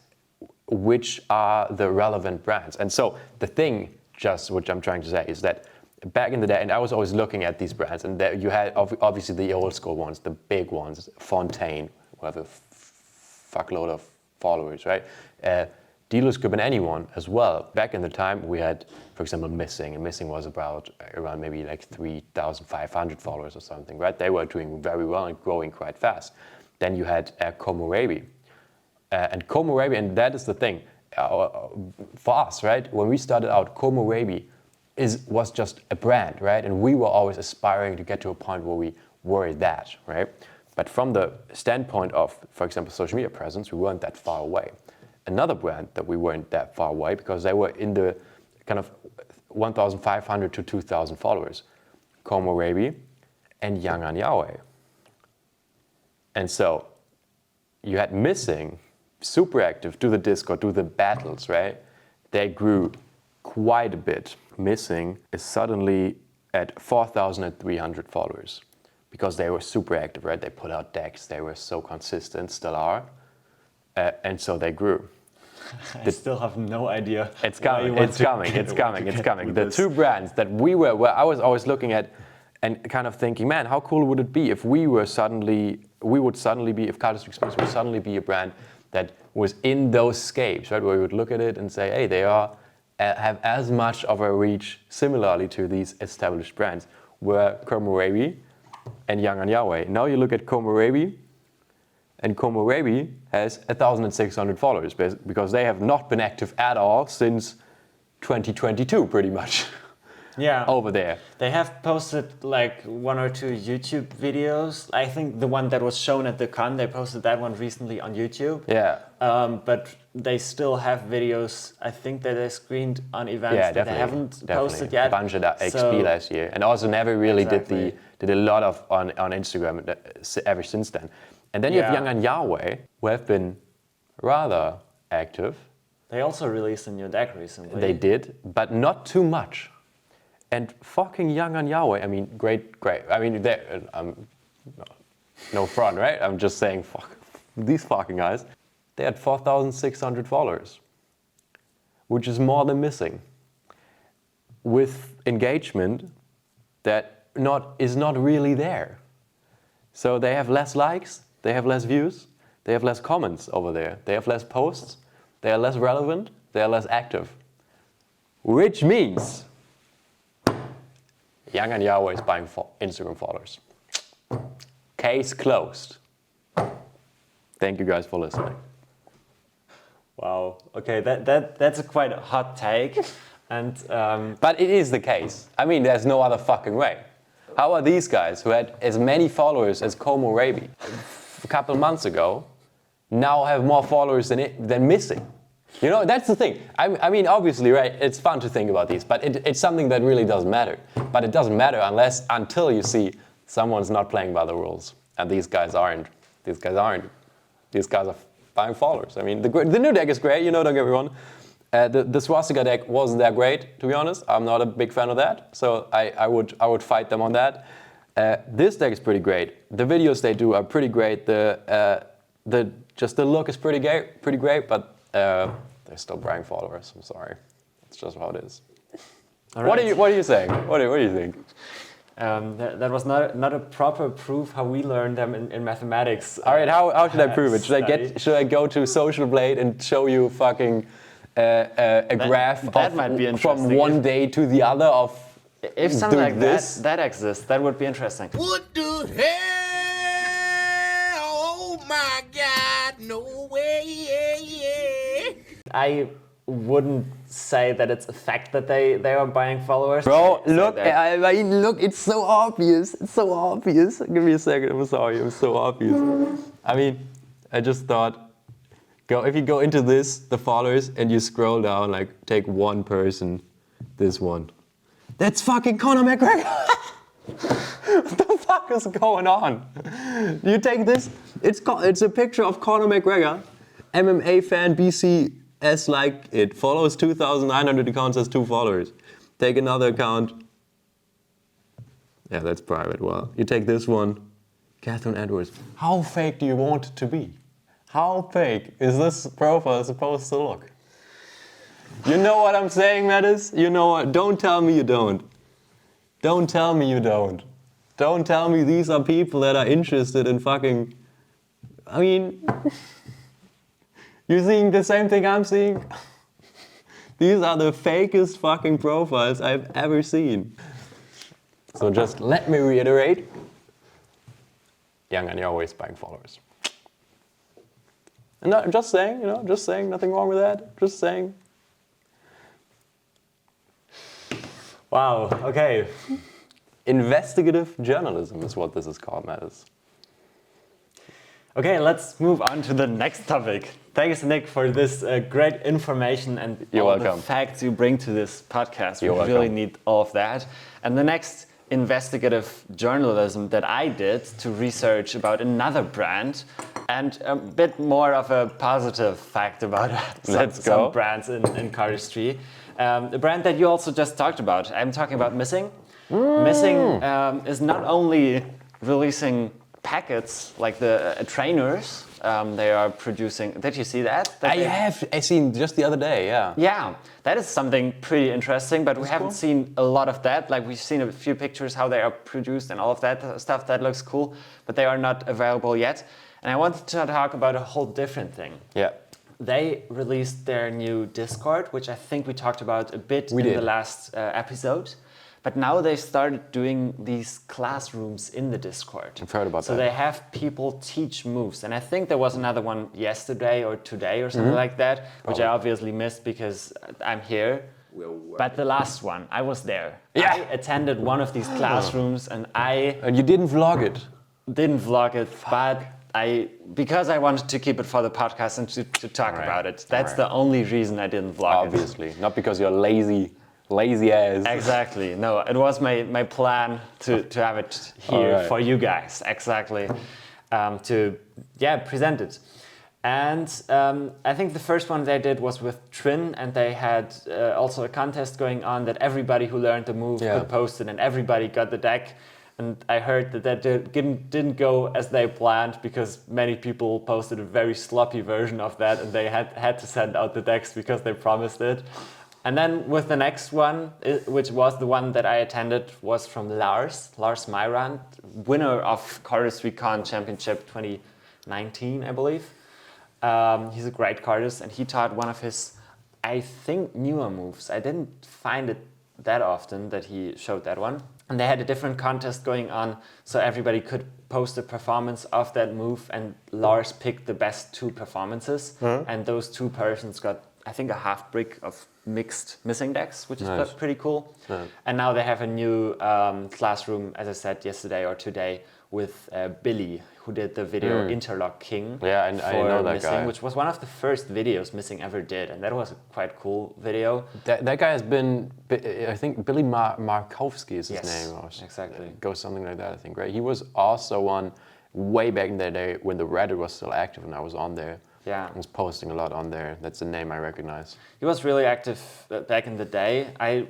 which are the relevant brands. And so the thing, just what I'm trying to say, is that back in the day, and I was always looking at these brands, and there you had obviously the old school ones, the big ones, Fontaine, who have a fuckload of followers, right? Dealersgrip and anyone as well. Back in the time, we had, for example, Missing, and Missing was around maybe like 3,500 followers or something, right? They were doing very well and growing quite fast. Then you had Komorebi. And Komorebi, and that is the thing, for us, right? When we started out, Komorebi was just a brand, right? And we were always aspiring to get to a point where we were that, right? But from the standpoint of, for example, social media presence, we weren't that far away. Another brand that we weren't that far away, because they were in the kind of 1,500 to 2,000 followers. Komorebi, and Yangan Yahweh. And so you had Missing, super active, do the Discord, do the battles, right? They grew quite a bit. Missing is suddenly at 4,300 followers because they were super active, right? They put out decks, they were so consistent, still are, and so they grew. I still have no idea. It's coming. It's coming. The two brands that where I was always looking at and kind of thinking, man, how cool would it be if if Cardistry Space would suddenly be a brand that was in those scapes, right? Where we would look at it and say, hey, they have as much of a reach similarly to these established brands, were Komorebi and Yangan Yahweh. Now you look at Komorebi, and Komorebi has 1,600 followers because they have not been active at all since 2022, pretty much. Yeah. Over there. They have posted like 1 or 2 YouTube videos. I think the one that was shown at the con, they posted that one recently on YouTube. Yeah. But they still have videos, I think, that they screened on events that they haven't posted yet. A bunch of that XP last year. And also never really did a lot of on Instagram ever since then. And then you have Yangan Yahweh, who have been rather active. They also released a new deck recently. They did, but not too much. And fucking Yangan Yahweh, I mean, great. I mean, no front, right? I'm just saying, fuck, these fucking guys. They had 4,600 followers, which is more than Missing, with engagement that is not really there. So they have less likes, they have less views, they have less comments over there, they have less posts, they are less relevant, they are less active, which means Yangan Yahweh is buying Instagram followers. Case closed. Thank you guys for listening. Wow. Okay, that's a quite hot take, and but it is the case. I mean, there's no other fucking way. How are these guys who had as many followers as Komorebi a couple months ago now have more followers than Missing? You know, that's the thing. I mean, obviously, right, it's fun to think about these, but it's something that really doesn't matter. But it doesn't matter until you see someone's not playing by the rules. And these guys aren't. These guys are buying followers. I mean, the new deck is great, you know, don't get me wrong. The Swastika deck wasn't that great, to be honest. I'm not a big fan of that, so I would fight them on that. This deck is pretty great. The videos they do are pretty great. The look is pretty great, but they're still buying followers. I'm sorry, it's just how it is. Right. What are you saying? What do you think? That was not a proper proof how we learned them in mathematics. All right, how should I prove it? Should I go to Social Blade and show you fucking a graph might be from one day to the other of if something like that exists? That would be interesting. What the hell? Oh my God! No way! I wouldn't say that it's a fact that they are buying followers. Bro, look, I mean, look, it's so obvious. It's so obvious. Give me a second. I'm sorry. It was so obvious. I mean, I just thought, if you go into the followers, and you scroll down, like, take one person, this one. That's fucking Conor McGregor. What the fuck is going on? You take this, it's a picture of Conor McGregor, MMA fan, BCS like it, follows 2,900 accounts, has 2 followers. Take another account. Yeah, that's private. Well, you take this one, Catherine Edwards. How fake do you want it to be? How fake is this profile supposed to look? You know what I'm saying, Mattis? You know what? Don't tell me you don't. Don't tell me you don't. Don't tell me these are people that are interested in fucking... I mean... You seeing the same thing I'm seeing? These are the fakest fucking profiles I've ever seen. So just let me reiterate. Yangan Yahweh is buying followers. And just saying, nothing wrong with that. Just saying. Wow, okay. Investigative journalism is what this is called, Mattis. Okay, let's move on to the next topic. Thanks, Nick, for this great information and You're all welcome. the facts you bring to this podcast. You're we welcome. really need all of that. And the next investigative journalism that I did to research about another brand, and a bit more of a positive fact about some brands in cardistry. The brand that you also just talked about, I'm talking about Missing. Missing is not only releasing packets like the trainers they are producing. Did you see that? I seen just the other day, yeah. Yeah, that is something pretty interesting, but we haven't seen a lot of that. Like, we've seen a few pictures how they are produced and all of that stuff. That looks cool, but they are not available yet. And I wanted to talk about a whole different thing. Yeah. They released their new Discord, which I think we talked about a bit in the last episode. But now they started doing these classrooms in the Discord. I've heard about that. So they have people teach moves. And I think there was another one yesterday or today or something like that, which I obviously missed because I'm here. But the last one, I was there. Yeah. I attended one of these classrooms and And you didn't vlog it? Didn't vlog it, but because I wanted to keep it for the podcast and to talk about it. That's the only reason I didn't vlog it. Obviously, not because you're lazy ass. Exactly. No, it was my plan to have it here for you guys. Exactly. To present it. And I think the first one they did was with Trin, and they had also a contest going on that everybody who learned the move could post it, and everybody got the deck. And I heard that didn't go as they planned because many people posted a very sloppy version of that, and they had to send out the decks because they promised it. And then with the next one, which was the one that I attended, was from Lars Myran, winner of Cardistry Con Championship 2019, I believe. He's a great cardist, and he taught one of his, I think, newer moves. I didn't find it that often that he showed that one. And they had a different contest going on, so everybody could post a performance of that move, and Lars picked the best 2 performances, and those 2 persons got, I think, a half brick of mixed Missing decks, which is pretty cool. And now they have a new classroom, as I said yesterday or today, with Billy, who did the video Interlock King I know that Missing, guy. which was one of the first videos Missing ever did, and that was a quite cool video. That guy has been, I think Billy Markowski is his name. Or exactly. Goes something like that, I think, right? He was also one way back in the day when the Reddit was still active, and I was on there. Yeah. I was posting a lot on there. That's a name I recognize. He was really active back in the day. I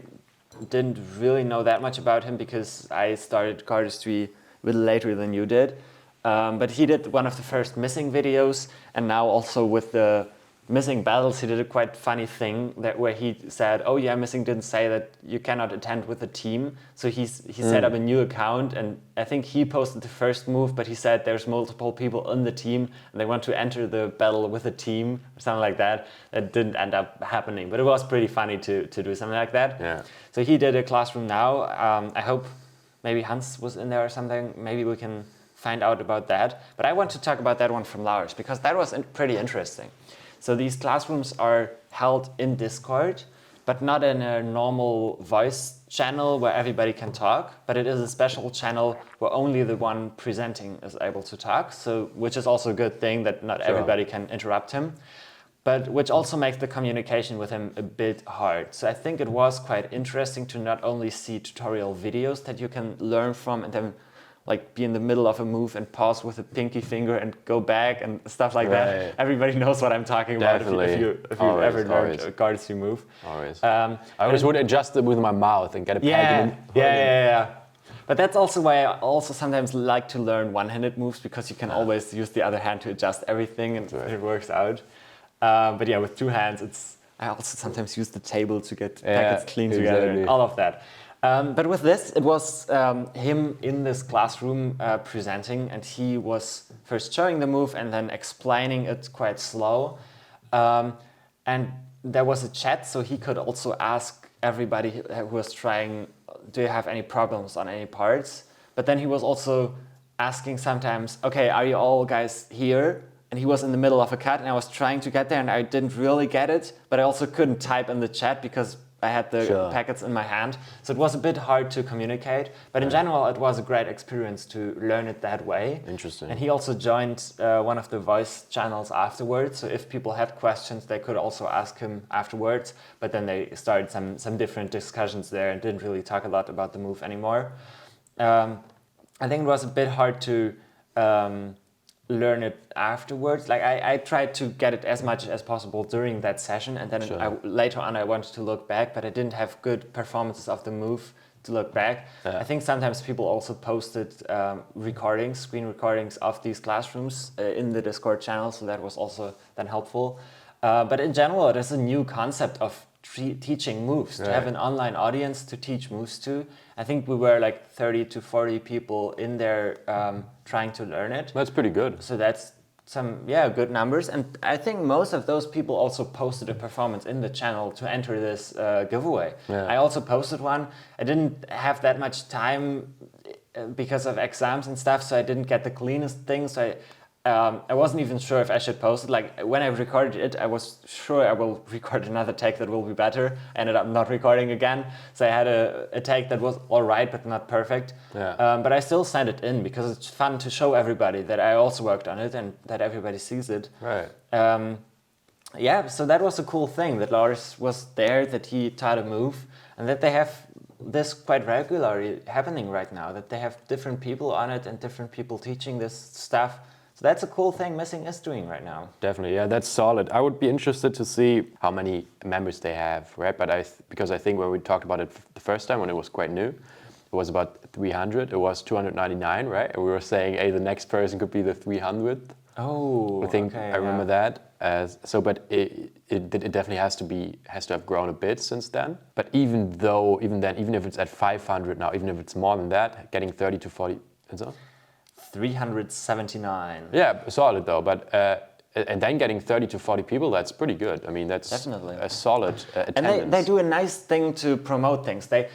didn't really know that much about him because I started cardistry a little later than you did. But he did one of the first Missing videos, and now also with the Missing battles, he did a quite funny thing where he said, "Oh yeah, Missing didn't say that you cannot attend with a team." So he set up a new account, and I think he posted the first move, but he said there's multiple people on the team and they want to enter the battle with a team or something like that. That didn't end up happening, but it was pretty funny to do something like that. Yeah. So he did a classroom now. I hope maybe Hans was in there or something. Maybe we can find out about that. But I want to talk about that one from Lars because that was pretty interesting. So these classrooms are held in Discord, but not in a normal voice channel where everybody can talk, but it is a special channel where only the one presenting is able to talk, so which is also a good thing that not everybody can interrupt him, but which also makes the communication with him a bit hard. So I think it was quite interesting to not only see tutorial videos that you can learn from and then like be in the middle of a move and pause with a pinky finger and go back and stuff like that. Everybody knows what I'm talking about if you ever learned a cardistry move. Always. I always would adjust it with my mouth and get a peg. Yeah. But that's also why I also sometimes like to learn one-handed moves because you can always use the other hand to adjust everything and it works out. But yeah, with 2 hands, I also sometimes use the table to get packets clean together and all of that. But with this, it was him in this classroom presenting, and he was first showing the move and then explaining it quite slow. And there was a chat, so he could also ask everybody who was trying, do you have any problems on any parts? But then he was also asking sometimes, okay, are you all guys here? And he was in the middle of a cut, and I was trying to get there, and I didn't really get it, but I also couldn't type in the chat because I had the packets in my hand. So it was a bit hard to communicate, but in general, it was a great experience to learn it that way. Interesting. And he also joined one of the voice channels afterwards. So if people had questions, they could also ask him afterwards, but then they started some different discussions there and didn't really talk a lot about the move anymore. I think it was a bit hard to learn it afterwards. Like I tried to get it as much as possible during that session, and then later on I wanted to look back, but I didn't have good performances of the move to look back. I think sometimes people also posted screen recordings of these classrooms in the Discord channel, so that was also then helpful. But in general, it is a new concept of teaching moves, to have an online audience to teach moves to. I think we were like 30 to 40 people in there trying to learn it. That's pretty good. So that's some good numbers, and I think most of those people also posted a performance in the channel to enter this giveaway. I also posted one. I didn't have that much time because of exams and stuff, so I didn't get the cleanest thing. So I wasn't even sure if I should post it. Like when I recorded it, I was sure I will record another take that will be better. I ended up not recording again. So I had a take that was all right, but not perfect. But I still sent it in because it's fun to show everybody that I also worked on it and that everybody sees it. Right. So that was a cool thing, that Lars was there, that he taught a move, and that they have this quite regularly happening right now, that they have different people on it and different people teaching this stuff. So that's a cool thing Missing is doing right now. Definitely, yeah, that's solid. I would be interested to see how many members they have, right? But because I think when we talked about it the first time, when it was quite new, it was about 300. It was 299, right? And we were saying, hey, the next person could be the 300th. Oh, I think I remember that. But it definitely has to have grown a bit since then. But even then, even if it's at 500 now, even if it's more than that, getting 30 to 40 and so. 379. Yeah, solid though. But and then getting 30 to 40 people, that's pretty good. I mean, that's definitely a solid attendance. And they do a nice thing to promote things. They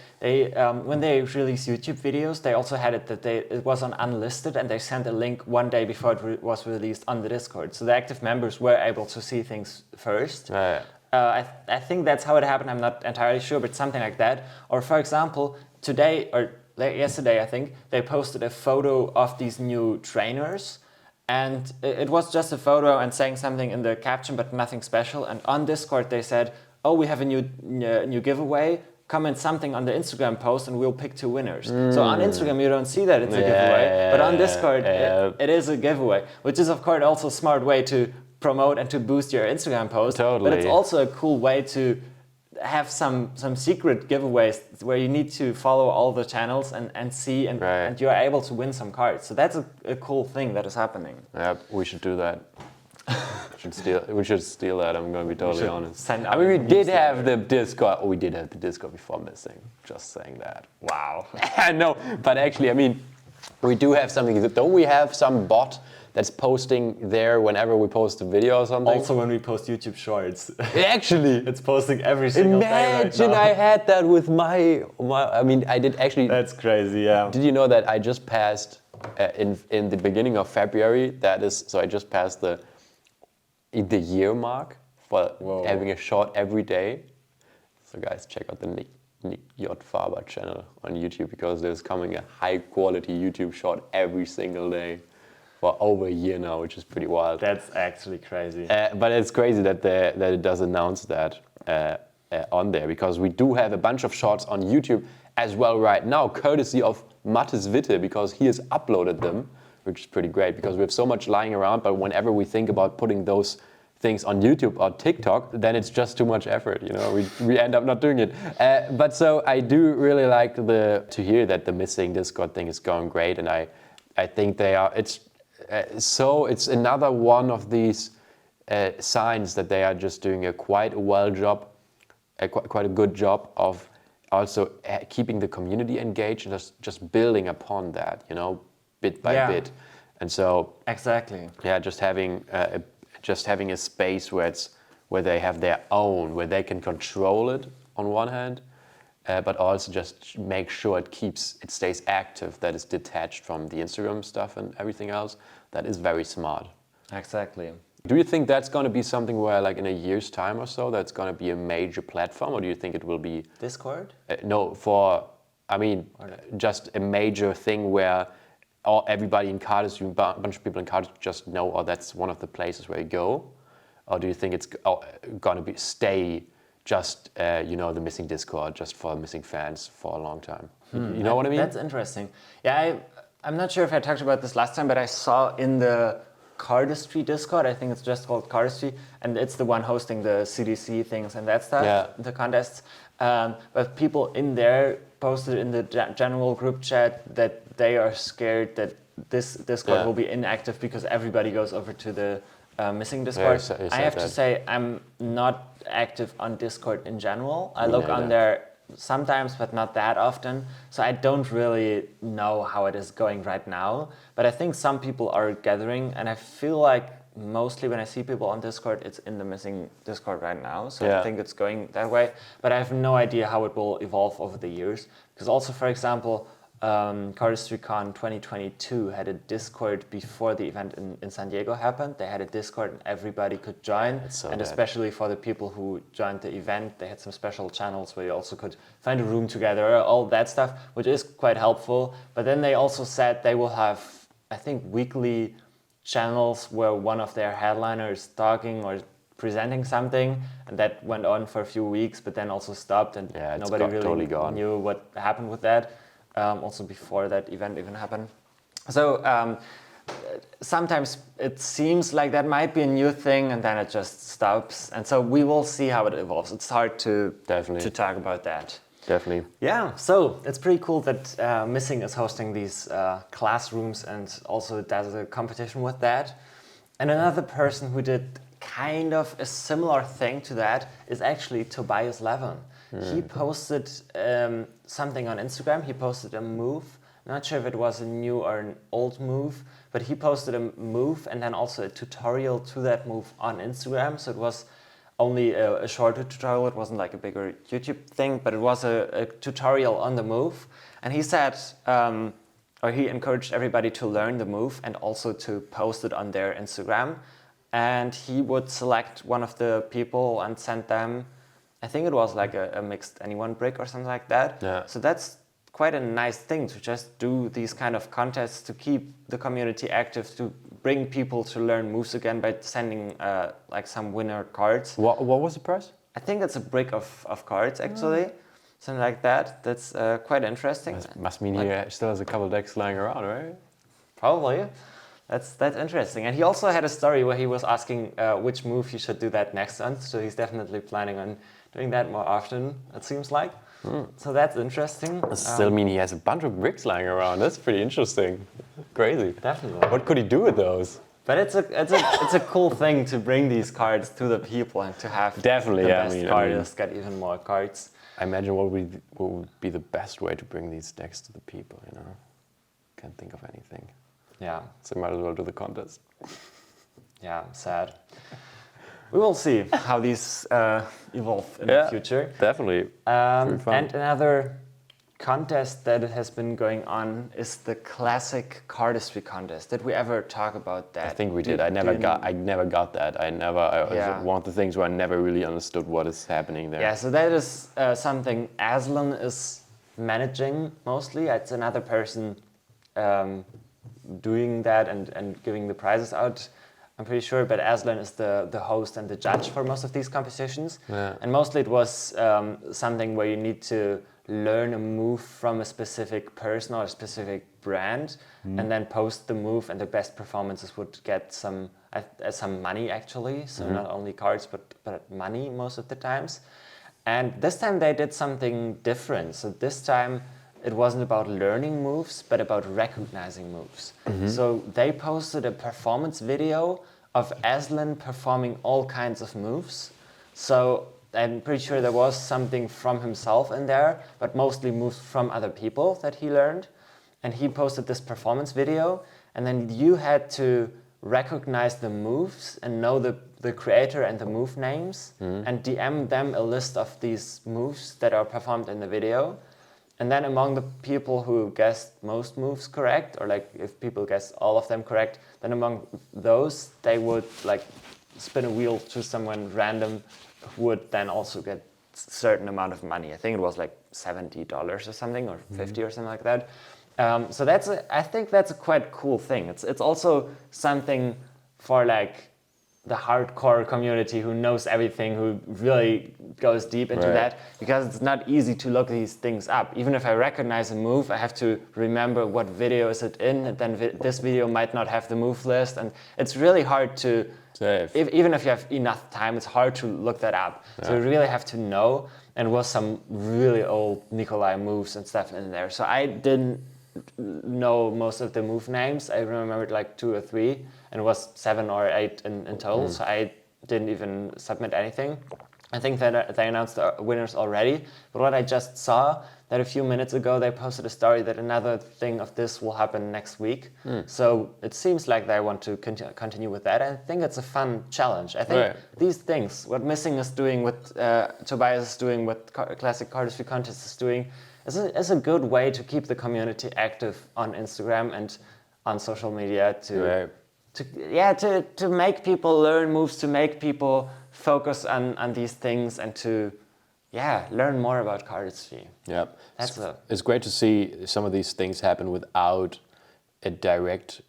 when they release YouTube videos, they also had it that it was on unlisted, and they sent a link one day before it was released on the Discord. So the active members were able to see things first. I think that's how it happened. I'm not entirely sure, but something like that. Or for example, today or yesterday, I think they posted a photo of these new trainers. And it was just a photo and saying something in the caption, but nothing special. And on Discord, they said, "Oh, we have a new giveaway. Comment something on the Instagram post, and we'll pick 2 winners." So on Instagram, you don't see that it's a giveaway, but on Discord, it is a giveaway, which is of course also a smart way to promote and to boost your Instagram post. Totally. But it's also a cool way to have some secret giveaways where you need to follow all the channels and see and you're able to win some cards. So that's a cool thing that is happening. Yeah, we should do that. We should steal that. I'm going to be totally honest. I mean, we did have the Discord. Oh, we did have the Discord before Missing. Just saying that. Wow. I know, but actually, I mean, we do have something. Don't we have some bot that's posting there whenever we post a video or something? Also, when we post YouTube Shorts. Actually, it's posting every single day right now. Imagine I had that with my. I mean, I did actually. That's crazy, yeah. Did you know that I just passed in the beginning of February? That is, so I just passed the year mark for having a short every day. So guys, check out the Nick J. Faber channel on YouTube, because there's coming a high quality YouTube short every single day for over a year now, which is pretty wild. That's actually crazy. But it's crazy that it does announce that on there, because we do have a bunch of shorts on YouTube as well right now, courtesy of Mattis, because he has uploaded them, which is pretty great, because we have so much lying around, but whenever we think about putting those things on YouTube or TikTok, then it's just too much effort, you know, we end up not doing it. But so I do really like to hear that the Missing Discord thing is going great, and I think it's another one of these signs that they are just doing quite a good job of also keeping the community engaged and just building upon that, you know, bit by bit. And so exactly, just having a space where they have their own, where they can control it on one hand, but also just make sure it stays active, that is detached from the Instagram stuff and everything else. That is very smart. Exactly. Do you think that's going to be something where, like in a year's time or so, that's going to be a major platform, or do you think it will be Discord? Just a major thing where everybody in Cardistry, a bunch of people in Cardistry just know, oh, that's one of the places where you go? Or do you think it's going to stay just, the Missing Discord, just for Missing fans for a long time? You know what I mean? That's interesting. Yeah, I'm not sure if I talked about this last time, but I saw in the Cardistry Discord, I think it's just called Cardistry, and it's the one hosting the CDC things and that stuff, Yeah. the contests. But people in there posted in the general group chat that they are scared that this Discord will be inactive because everybody goes over to the missing Discord. you I said have to that. say I'm not active on Discord in general. I look on neither. there sometimes, but not that often. So I don't really know how it is going right now. But I think some people are gathering, and I feel like mostly when I see people on Discord, it's in the missing Discord right now. So I think it's going that way. But I have no idea how it will evolve over the years. Because also, for example, Cardistry Con 2022 had a Discord before the event in San Diego happened. They had a Discord and everybody could join. And especially for the people who joined the event, they had some special channels where you also could find a room together, all that stuff, which is quite helpful. But then they also said they will have, I think, weekly channels where one of their headliners talking or presenting something, and that went on for a few weeks, but then also stopped, and nobody really totally knew what happened with that. Also before that event even happened. So sometimes it seems like that might be a new thing, and then it just stops. And so we will see how it evolves. It's hard to talk about that. Definitely. Yeah, so it's pretty cool that Missing is hosting these classrooms and also does a competition with that. And another person who did kind of a similar thing to that is actually Tobias Levin. He posted something on Instagram. He posted a move. I'm not sure if it was a new or an old move, but he posted a move and then also a tutorial to that move on Instagram. So it was only a shorter tutorial. It wasn't like a bigger YouTube thing, but it was a tutorial on the move. And he said, or he encouraged everybody to learn the move and also to post it on their Instagram. And he would select one of the people and send them, I think it was like a mixed anyone brick or something like that. Yeah. So that's quite a nice thing to just do these kind of contests to keep the community active, to bring people to learn moves again by sending like some winner cards. What was the price? I think it's a brick of cards actually, something like that. That's quite interesting. That must mean he still has a couple decks lying around, right? Probably. That's interesting. And he also had a story where he was asking which move he should do that next on. So he's definitely planning on doing that more often, it seems like. So that's interesting. Still mean he has a bunch of bricks lying around. That's pretty interesting. Crazy. Definitely. What could he do with those? But it's a cool thing to bring these cards to the people and to have Definitely, the yeah, best artists get even more cards. I imagine what would be the best way to bring these decks to the people, you know? Can't think of anything. Yeah. So might as well do the contest. Yeah, sad. We will see how these evolve in the future. Definitely. Fun. And another contest that has been going on is the classic cardistry contest. Did we ever talk about that? I think we did. I never got that. It was one of the things where I never really understood what is happening there. Yeah, so that is something Aslan is managing mostly. It's another person doing that and giving the prizes out, I'm pretty sure, but Aslan is the host and the judge for most of these competitions. Yeah. And mostly it was something where you need to learn a move from a specific person or a specific brand and then post the move, and the best performances would get some money actually. So not only cards, but money most of the times. And this time they did something different. So this time it wasn't about learning moves, but about recognizing moves. So they posted a performance video of Aslan performing all kinds of moves. So I'm pretty sure there was something from himself in there, but mostly moves from other people that he learned. And he posted this performance video, and then you had to recognize the moves and know the creator and the move names and DM them a list of these moves that are performed in the video. And then among the people who guessed most moves correct, or like if people guessed all of them correct, then among those, they would like spin a wheel to someone random who would then also get a certain amount of money. I think it was like $70 or something, or 50 or something like that. So I think that's a quite cool thing. It's also something for like the hardcore community who knows everything, who really goes deep into that, because it's not easy to look these things up. Even if I recognize a move, I have to remember what video is it in, and then this video might not have the move list, and it's really hard to even if you have enough time, it's hard to look that up. So you really have to know, and was some really old Nikolai moves and stuff in there. So I didn't know most of the move names. I remembered like 2 or 3, and it was 7 or 8 in total. So I didn't even submit anything. I think that they announced the winners already, but what I just saw that a few minutes ago they posted a story that another thing of this will happen next week. So it seems like they want to continue with that. I think it's a fun challenge. I think these things, what Missing is doing, what Tobias is doing, what Classic Cardistry Contest is doing, is a good way to keep the community active on Instagram and on social media to make people learn moves, to make people focus on these things, and to learn more about cardistry. Yeah, it's great to see some of these things happen without a direct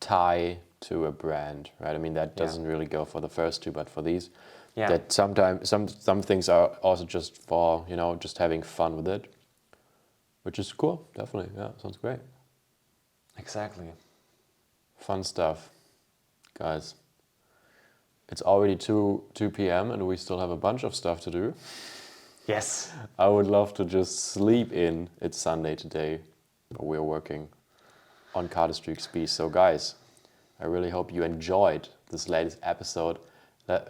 tie to a brand, right? I mean, that doesn't really go for the first two, but for these, that sometimes some things are also just for, you know, just having fun with it, which is cool. Definitely, sounds great. Exactly. Fun stuff, guys. It's already 2 p.m. and we still have a bunch of stuff to do. Yes. I would love to just sleep in. It's Sunday today, but we're working on Cardistry XP. So guys, I really hope you enjoyed this latest episode.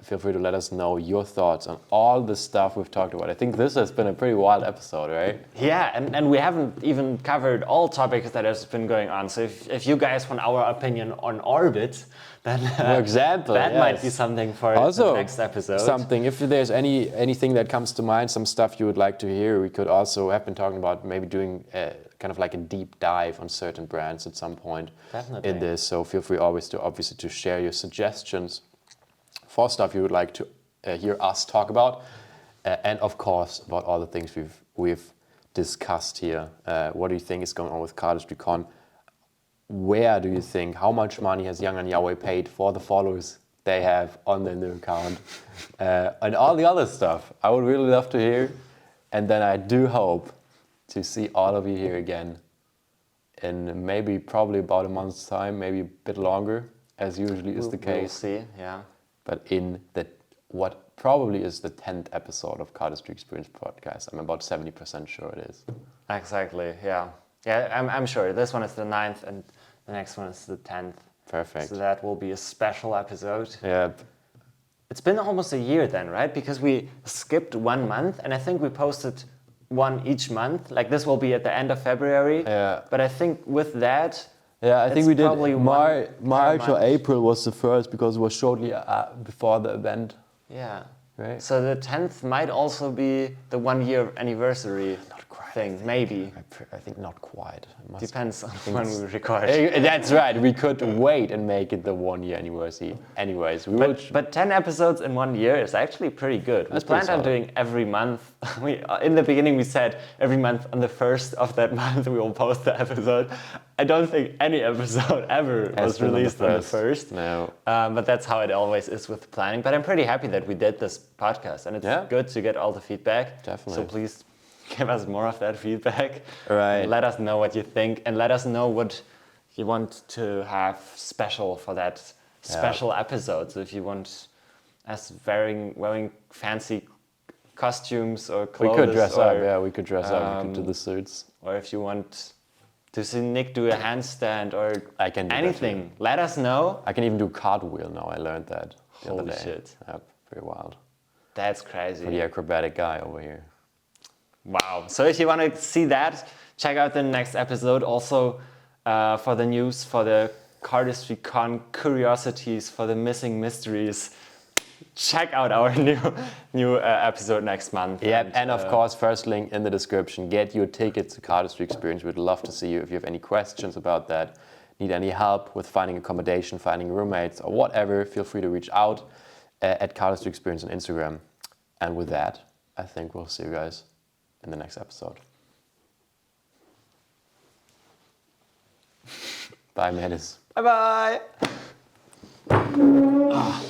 Feel free to let us know your thoughts on all the stuff we've talked about. I think this has been a pretty wild episode, right? Yeah, and we haven't even covered all topics that has been going on. So if you guys want our opinion on Orbit, then for example, that might be something for also, the next episode. Something, if there's anything that comes to mind, some stuff you would like to hear, we could also have been talking about maybe doing kind of like a deep dive on certain brands at some point in this. So feel free always to obviously to share your suggestions for stuff you would like to hear us talk about, and of course about all the things we've discussed here. What do you think is going on with Cardistry Con? Where do you think, how much money has Young and Yahweh paid for the followers they have on their new account? And all the other stuff. I would really love to hear. And then I do hope to see all of you here again in probably about a month's time, maybe a bit longer, as usually is the case. We'll see, yeah. But in what probably is the 10th episode of Cardistry Experience Podcast. I'm about 70% sure it is. Exactly, yeah. Yeah, I'm sure. This one is the 9th and the next one is the 10th. Perfect. So that will be a special episode. Yeah. It's been almost a year then, right? Because we skipped 1 month, and I think we posted one each month. Like this will be at the end of February. Yeah. But I think with that, I think we did March or April was the first, because it was shortly before the event. Yeah. Right. So the 10th might also be the 1 year anniversary thing, maybe. I think not quite. Depends on when we record. That's right. We could wait and make it the 1 year anniversary. Anyways, but 10 episodes in 1 year is actually pretty good. We planned on doing every month. In the beginning we said every month on the 1st of that month we will post the episode. I don't think any episode ever was released on the 1st. No. But that's how it always is with planning. But I'm pretty happy that we did this podcast, and it's good to get all the feedback. Definitely. So please give us more of that feedback. Right. Let us know what you think, and let us know what you want to have special for that special episode. So if you want us wearing fancy costumes or clothes. We could dress up, we could dress up. We could do the suits. Or if you want to see Nick do a handstand or I can do anything, let us know. I can even do cartwheel now. I learned that the other Holy day. shit. Yep, pretty wild. That's crazy. Pretty acrobatic guy over here. Wow. So if you want to see that, check out the next episode. Also for the news, for the Cardistry Con curiosities, for the missing mysteries, check out our new episode next month. Yep, and of course, first link in the description. Get your tickets to Cardistry Experience. We'd love to see you. If you have any questions about that, need any help with finding accommodation, finding roommates, or whatever, feel free to reach out at Cardistry Experience on Instagram. And with that, I think we'll see you guys in the next episode. Bye, Mattis. Bye-bye.